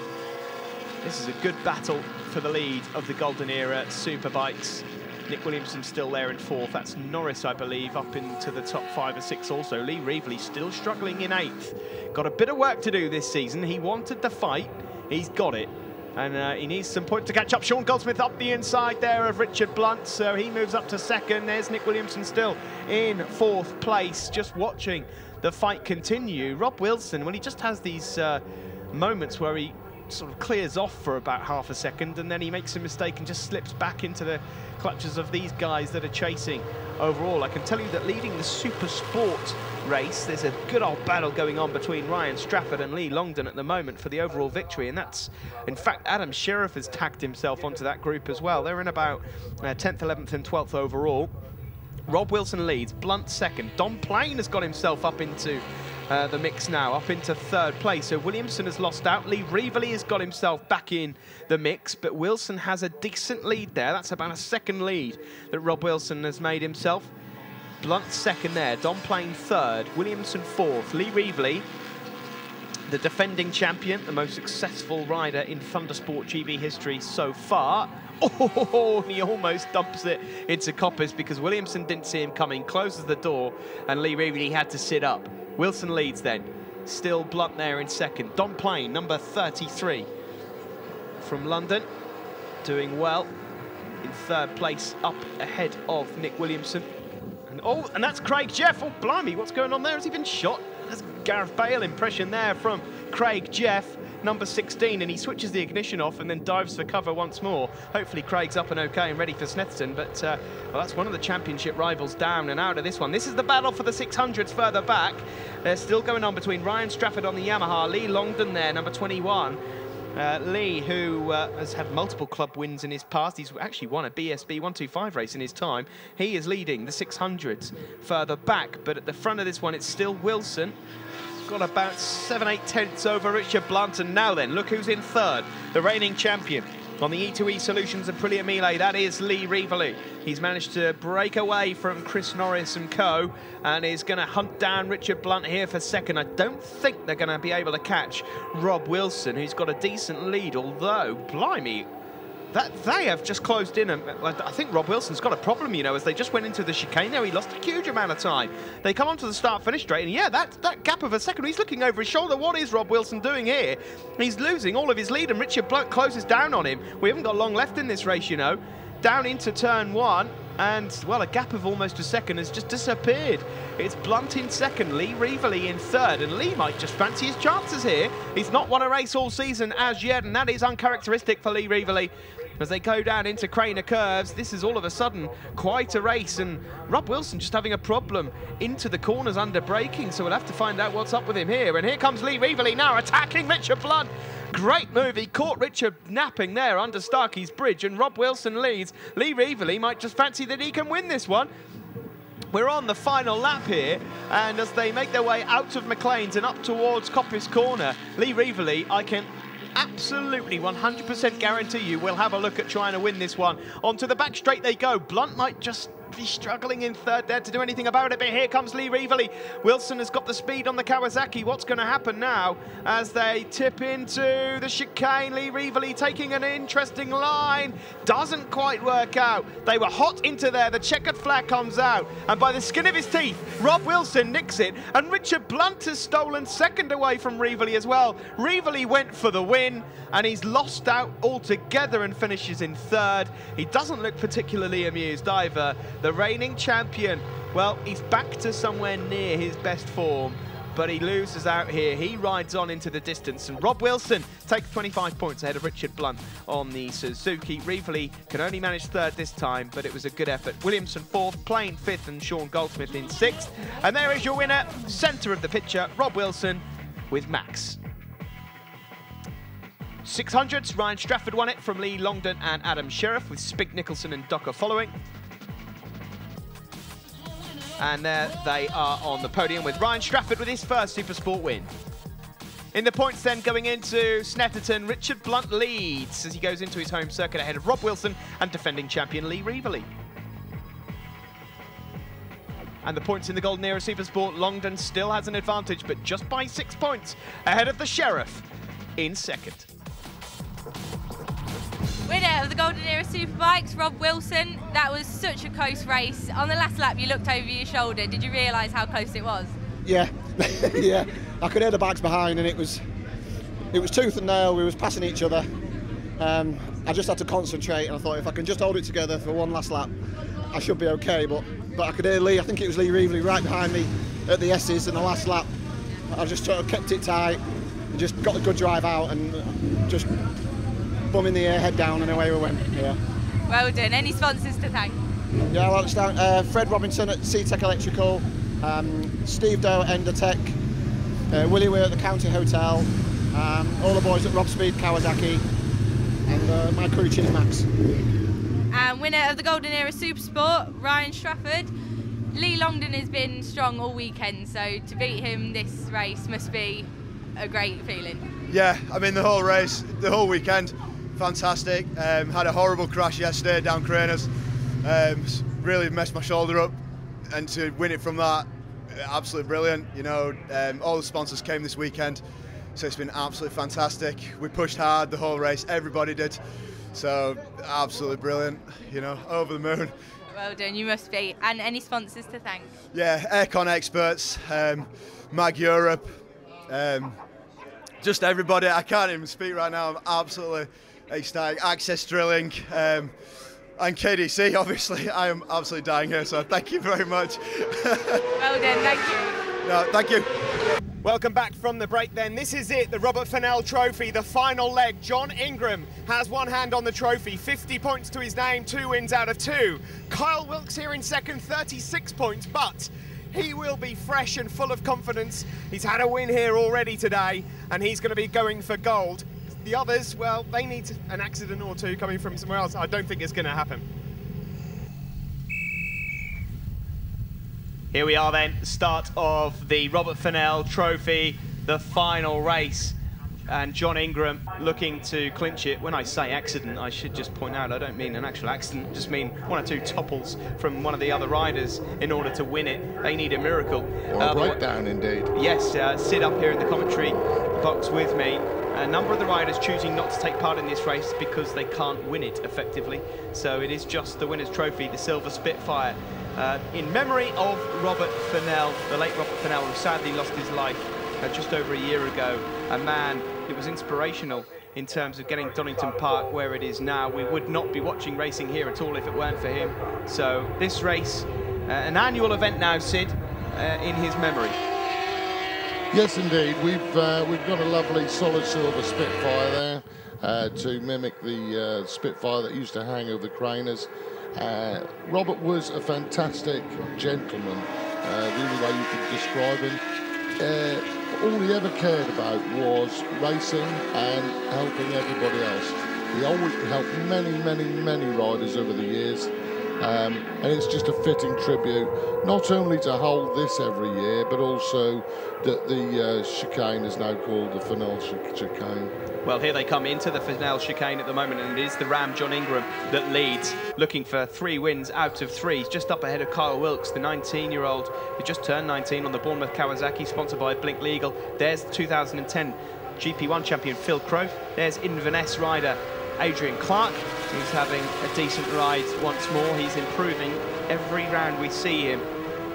This is a good battle for the lead of the Golden Era Superbikes. Nick Williamson still there in fourth. That's Norris, I believe, up into the top 5 or 6 also. Lee Reevely still struggling in 8th. Got a bit of work to do this season. He wanted the fight. He's got it. And he needs some point to catch up. Sean Goldsmith up the inside there of Richard Blunt, so he moves up to 2nd. There's Nick Williamson still in 4th place, just watching the fight continue. Rob Wilson, well, he just has these moments where he sort of clears off for about half a second and then he makes a mistake and just slips back into the clutches of these guys that are chasing overall. I can tell you that leading the Super Sport race, there's a good old battle going on between Ryan Strafford and Lee Longdon at the moment for the overall victory, and that's, in fact, Adam Sheriff has tagged himself onto that group as well. They're in about 10th, 11th and 12th overall. Rob Wilson leads, Blunt 2nd. Don Plain has got himself up into the mix now, up into 3rd place. So Williamson has lost out. Lee Reevely has got himself back in the mix, but Wilson has a decent lead there. That's about a 2nd lead that Rob Wilson has made himself. Blunt 2nd there, Don Plain 3rd, Williamson 4th, Lee Reevely, the defending champion, the most successful rider in Thundersport GB history so far. Oh, he almost dumps it into Coppers because Williamson didn't see him coming, closes the door, and Lee Reevely had to sit up. Wilson leads then. Still Blunt there in 2nd. Don Plain, number 33 from London, doing well in 3rd place, up ahead of Nick Williamson. And that's Craig Jeff. Oh, blimey, what's going on there? Has he been shot? That's Gareth Bale impression there from Craig Jeff, number 16, and he switches the ignition off and then dives for cover once more. Hopefully Craig's up and okay and ready for Snetterton, but well, that's one of the championship rivals down and out of this one. This is the battle for the 600s further back. They're still going on between Ryan Strafford on the Yamaha, Lee Longdon there, number 21. Lee, who has had multiple club wins in his past. He's actually won a BSB 125 race in his time. He is leading the 600s further back, but at the front of this one, it's still Wilson. Got about 7-8 tenths over Richard Blunt, and now then, look who's in 3rd, the reigning champion. On the E2E Solutions Aprilia Melee, that is Lee Reevely. He's managed to break away from Chris Norris and co, and is going to hunt down Richard Blunt here for 2nd. I don't think they're going to be able to catch Rob Wilson, who's got a decent lead, although, blimey, that they have just closed in. I think Rob Wilson's got a problem, you know, as they just went into the chicane there. He lost a huge amount of time. They come onto the start-finish straight, and yeah, that gap of a second, he's looking over his shoulder. What is Rob Wilson doing here? He's losing all of his lead, and Richard Blunt closes down on him. We haven't got long left in this race, you know. Down into turn 1, and, well, a gap of almost a second has just disappeared. It's Blunt in 2nd, Lee Reevely in 3rd, and Lee might just fancy his chances here. He's not won a race all season as yet, and that is uncharacteristic for Lee Reevely. As they go down into Craner curves, this is all of a sudden quite a race, and Rob Wilson just having a problem into the corners under braking, so we'll have to find out what's up with him here. And here comes Lee Reevely now attacking Richard Blunt. Great move, he caught Richard napping there under Starkey's bridge, and Rob Wilson leads. Lee Reevely might just fancy that he can win this one. We're on the final lap here, and as they make their way out of McLean's and up towards Coppice Corner, Lee Reevely, I can absolutely 100% guarantee you we'll have a look at trying to win this one. Onto the back straight they go. Blunt might just be struggling in third there to do anything about it, but here comes Lee Reevely. Wilson has got the speed on the Kawasaki. What's going to happen now as they tip into the chicane? Lee Reevely taking an interesting line. Doesn't quite work out. They were hot into there. The checkered flag comes out, and by the skin of his teeth, Rob Wilson nicks it, and Richard Blunt has stolen second away from Reevely as well. Reevely went for the win, and he's lost out altogether and finishes in third. He doesn't look particularly amused either. The reigning champion, well, he's back to somewhere near his best form, but he loses out here. He rides on into the distance, and Rob Wilson takes 25 points ahead of Richard Blunt on the Suzuki. Reevely can only manage third this time, but it was a good effort. Williamson fourth, Plain fifth, and Sean Goldsmith in sixth. And there is your winner, centre of the picture, Rob Wilson with Max. 600s, Ryan Strafford won it from Lee Longdon and Adam Sheriff, with Spig Nicholson and Docker following. And there they are on the podium with Ryan Strafford with his first Supersport win. In the points then going into Snetterton, Richard Blunt leads as he goes into his home circuit ahead of Rob Wilson and defending champion Lee Reevely. And the points in the Golden Era Supersport, Longdon still has an advantage, but just by 6 points ahead of the Sheriff in second. Winner of the Golden Era Superbikes, Rob Wilson. That was such a close race. On the last lap, you looked over your shoulder. Did you realise how close it was? Yeah, yeah. I could hear the bikes behind, and it was tooth and nail. We was passing each other. I just had to concentrate, and I thought if I can just hold it together for one last lap, I should be okay. But I could hear Lee. I think it was Lee Reevely right behind me at the S's in the last lap. I just sort of kept it tight, and just got a good drive out, and just bum in the air, head down, and away we went. Yeah. Well done. Any sponsors to thank? Yeah, I'd like to thank Fred Robinson at C-Tech Electrical, Steve Doe at Endertech, Willie Weir at the County Hotel, all the boys at Rob Speed Kawasaki, and my crew chief Max. And winner of the Golden Era Supersport, Ryan Strafford. Lee Longdon has been strong all weekend, so to beat him this race must be a great feeling. Yeah, I mean the whole race, the whole weekend, fantastic. Had a horrible crash yesterday down Craners. Really messed my shoulder up, and to win it from that, absolutely brilliant. You know, all the sponsors came this weekend, so it's been absolutely fantastic. We pushed hard the whole race, everybody did, so absolutely brilliant. You know, over the moon. Well done, you must be. And any sponsors to thank? Yeah, Aircon Experts, Mag Europe, just everybody. I can't even speak right now. I'm absolutely ecstatic. Access Drilling. And KDC, obviously, I am absolutely dying here, so thank you very much. Well done, thank you. No, thank you. Welcome back from the break then. This is it, the Robert Fennell Trophy, the final leg. John Ingram has one hand on the trophy, 50 points to his name, 2 wins out of 2. Kyle Wilkes here in second, 36 points, but he will be fresh and full of confidence. He's had a win here already today, and he's going to be going for gold. The others, well, they need an accident or two coming from somewhere else. I don't think it's going to happen. Here we are then, start of the Robert Fennell Trophy, the final race. And John Ingram looking to clinch it. When I say accident, I should just point out I don't mean an actual accident, I just mean 1 or 2 topples from one of the other riders in order to win it. They need a miracle. Or a breakdown, indeed. Yes, Sid up here in the commentary box with me. A number of the riders choosing not to take part in this race because they can't win it effectively. So it is just the winner's trophy, the Silver Spitfire, in memory of Robert Fennell, the late Robert Fennell, who sadly lost his life just over a year ago. A man who was inspirational in terms of getting Donington Park where it is now. We would not be watching racing here at all if it weren't for him. So this race, an annual event now, Sid, in his memory. Yes, indeed. We've got a lovely solid silver Spitfire there to mimic the Spitfire that used to hang over the Craners. Robert was a fantastic gentleman, the only way you could describe him. All he ever cared about was racing and helping everybody else. He always helped many, many, many riders over the years, And it's just a fitting tribute, not only to hold this every year, but also that the chicane is now called the Fennell chicane. Well, here they come into the Fennell chicane at the moment, and it is the Ram, John Ingram, that leads, looking for 3 wins out of 3. He's just up ahead of Kyle Wilkes, the 19-year-old who just turned 19 on the Bournemouth Kawasaki, sponsored by Blink Legal. There's 2010 GP1 champion Phil Crowe. There's Inverness rider Adrian Clark, who's having a decent ride once more. He's improving every round we see him.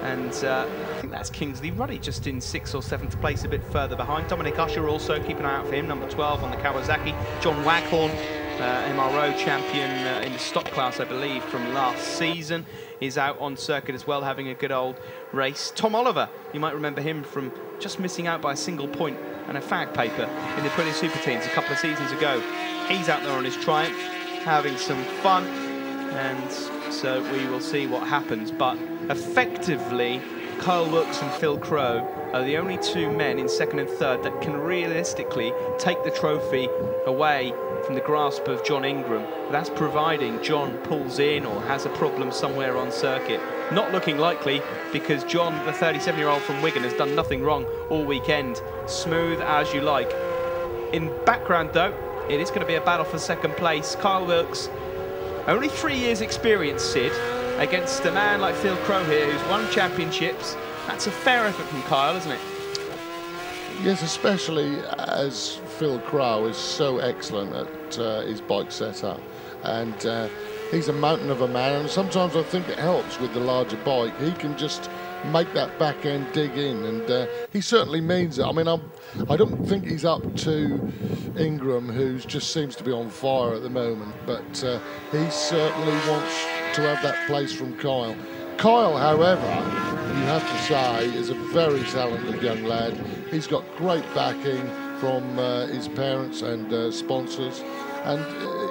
And I think that's Kingsley Ruddy, just in 6th or 7th place, a bit further behind. Dominic Usher also, keep an eye out for him, number 12 on the Kawasaki. John Waghorn, MRO champion in the stock class, I believe, from last season, is out on circuit as well, having a good old race. Tom Oliver, you might remember him from just missing out by a single point and a fag paper in the British Super Teens a couple of seasons ago. He's out there on his Triumph, having some fun, and so we will see what happens. But effectively, Kyle Wilkes and Phil Crowe are the only 2 men in 2nd and 3rd that can realistically take the trophy away from the grasp of John Ingram. That's providing John pulls in or has a problem somewhere on circuit. Not looking likely, because John, the 37-year-old from Wigan, has done nothing wrong all weekend. Smooth as you like. In background, though, it is going to be a battle for 2nd place. Kyle Wilkes, only 3 years experience, Sid, against a man like Phil Crowe here, who's won championships. That's a fair effort from Kyle, isn't it? Yes, especially as Phil Crowe is so excellent at his bike setup. And he's a mountain of a man, and sometimes I think it helps with the larger bike. He can just make that back end dig in, and he certainly means it. I mean, I don't think he's up to Ingram, who just seems to be on fire at the moment, but he certainly wants to have that place from Kyle. Kyle, however, you have to say, is a very talented young lad. He's got great backing from his parents and sponsors. And,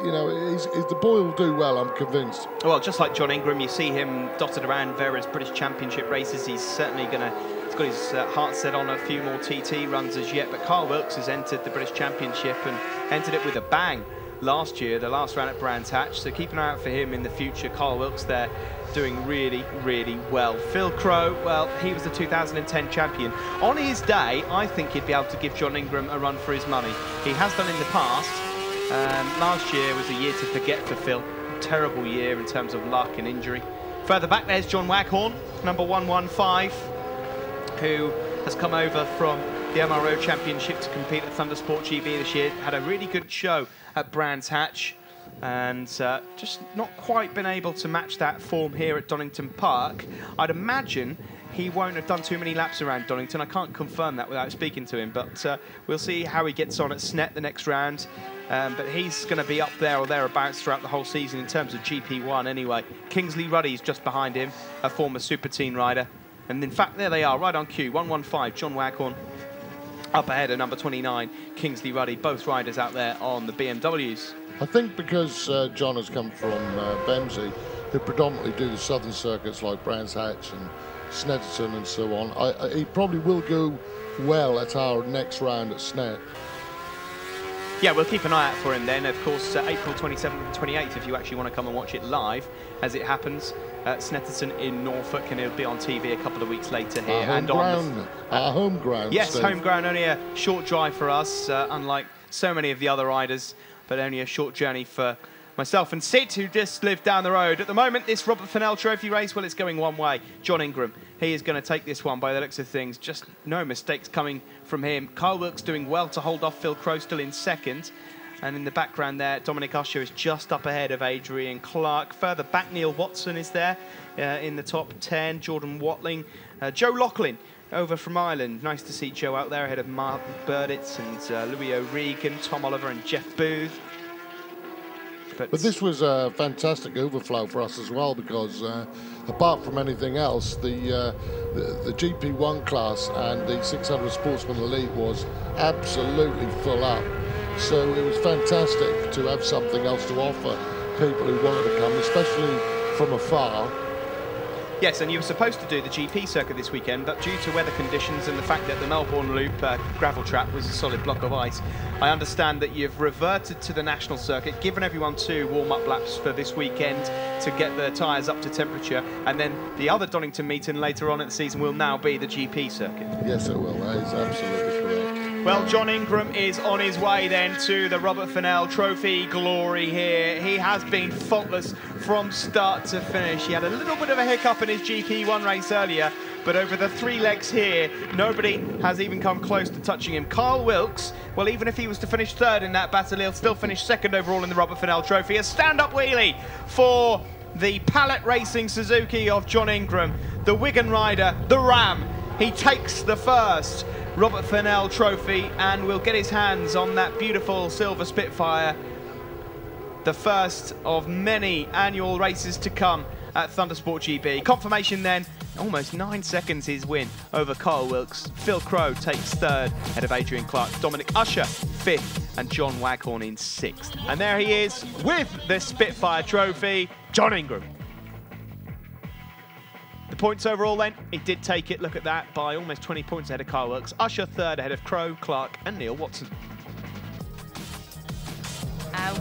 you know, the boy will do well, I'm convinced. Well, just like John Ingram, you see him dotted around various British Championship races. He's certainly he's got his heart set on a few more TT runs as yet. But Kyle Wilkes has entered the British Championship and entered it with a bang last year, the last round at Brands Hatch. So keep an eye out for him in the future. Kyle Wilkes there doing really, really well. Phil Crowe, well, he was the 2010 champion. On his day, I think he'd be able to give John Ingram a run for his money. He has done in the past. Last year was a year to forget for Phil. Terrible year in terms of luck and injury. Further back, there's John Waghorn, number 115, who has come over from the MRO Championship to compete at Thundersport GB this year. Had a really good show at Brands Hatch, and just not quite been able to match that form here at Donington Park. I'd imagine he won't have done too many laps around Donington. I can't confirm that without speaking to him, but we'll see how he gets on at Snet the next round. But he's going to be up there or thereabouts throughout the whole season in terms of GP1 anyway. Kingsley Ruddy's just behind him, a former Super Teen rider. And in fact, there they are, right on cue, 115, John Waghorn. Up ahead at number 29, Kingsley Ruddy, both riders out there on the BMWs. I think because John has come from Bemsey, who predominantly do the southern circuits like Brands Hatch and Snetterton and so on, he probably will go well at our next round at Snet. Yeah, we'll keep an eye out for him then. Of course, April 27th and 28th, if you actually want to come and watch it live as it happens at Snetterton in Norfolk, and it'll be on TV a couple of weeks later here. Our home ground. Yes, Steve. home ground, only a short drive for us, unlike so many of the other riders, but only a short journey for myself and Sid, who just live down the road. At the moment, this Robert Fennell Trophy race, well, it's going one way. John Ingram, he is going to take this one by the looks of things. Just no mistakes coming from him. Kyle Wilkes doing well to hold off Phil Crowe, still in 2nd. And in the background there, Dominic Usher is just up ahead of Adrian Clark. Further back, Neil Watson is there in the top 10. Jordan Watling. Joe Loughlin over from Ireland. Nice to see Joe out there ahead of Mark Burditz and Louis O'Regan, Tom Oliver and Jeff Booth. But this was a fantastic overflow for us as well, because apart from anything else, the GP1 class and the 600 Sportsman Elite was absolutely full up. So it was fantastic to have something else to offer people who wanted to come, especially from afar. Yes, and you were supposed to do the GP circuit this weekend, but due to weather conditions and the fact that the Melbourne Loop gravel trap was a solid block of ice, I understand that you've reverted to the national circuit, given everyone 2 warm-up laps for this weekend to get the tyres up to temperature, and then the other Donington meeting later on in the season will now be the GP circuit. Yes, it will. That is absolutely correct. Well, John Ingram is on his way then to the Robert Fennell Trophy glory here. He has been faultless from start to finish. He had a little bit of a hiccup in his GP1 race earlier, but over the 3 legs here, nobody has even come close to touching him. Carl Wilkes, well, even if he was to finish 3rd in that battle, he'll still finish 2nd overall in the Robert Fennell Trophy. A stand-up wheelie for the Pallet Racing Suzuki of John Ingram, the Wigan rider, the Ram. He takes the first Robert Fennell Trophy and will get his hands on that beautiful silver Spitfire, the first of many annual races to come at Thundersport GB. Confirmation then, almost 9 seconds his win over Carl Wilkes. Phil Crow takes 3rd, ahead of Adrian Clark, Dominic Usher 5th, and John Waghorn in 6th. And there he is with the Spitfire Trophy, John Ingram. The points overall then, he did take it, look at that, by almost 20 points ahead of Carl Wilkes. Usher 3rd ahead of Crow, Clark and Neil Watson.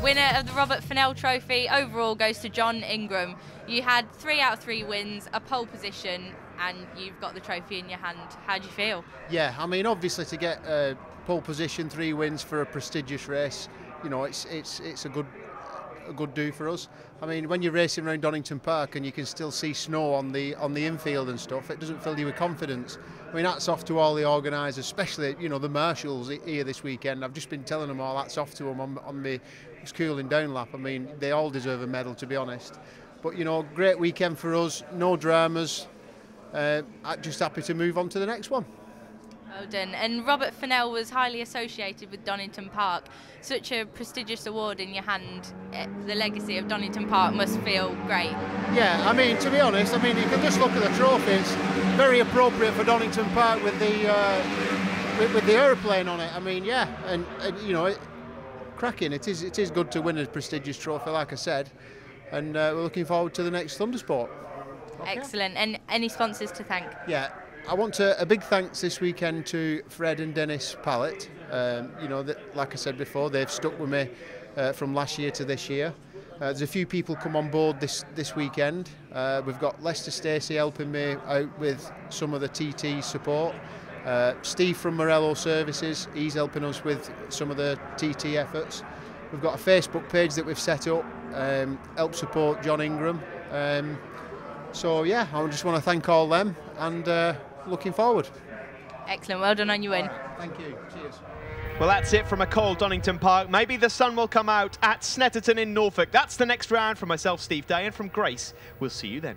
Winner of the Robert Fennell Trophy overall goes to John Ingram. You had 3 out of 3 wins, a pole position, and you've got the trophy in your hand. How do you feel? Yeah, I mean, obviously to get a pole position, 3 wins for a prestigious race, you know, it's a good do for us. I mean, when you're racing around Donington Park and you can still see snow on the infield and stuff, it doesn't fill you with confidence. I mean, hats off to all the organisers, especially, you know, the marshals here this weekend. I've just been telling them all hats off to them on the cooling down lap. I mean, they all deserve a medal, to be honest. But, you know, great weekend for us, no dramas. Just happy to move on to the next one. Well done. And Robert Fennell was highly associated with Donington Park. Such a prestigious award in your hand. The legacy of Donington Park must feel great. Yeah, I mean, to be honest, I mean, you can just look at the trophy. It's very appropriate for Donington Park with the aeroplane on it. I mean, yeah, and you know, cracking. It is good to win a prestigious trophy, like I said, and we're looking forward to the next Thundersport. Okay. Excellent. And any sponsors to thank? Yeah. I want a big thanks this weekend to Fred and Dennis Pallet. You know, like I said before, they've stuck with me from last year to this year. There's a few people come on board this weekend. We've got Lester Stacey helping me out with some of the TT support. Steve from Morello Services, he's helping us with some of the TT efforts. We've got a Facebook page that we've set up, help support John Ingram. So yeah, I just want to thank all them and looking forward. Excellent, well done on your win. Thank you, cheers. Well, that's it from a cold Donington Park. Maybe the sun will come out at Snetterton in Norfolk. That's the next round. From myself, Steve Day, and from Grace, we'll see you then.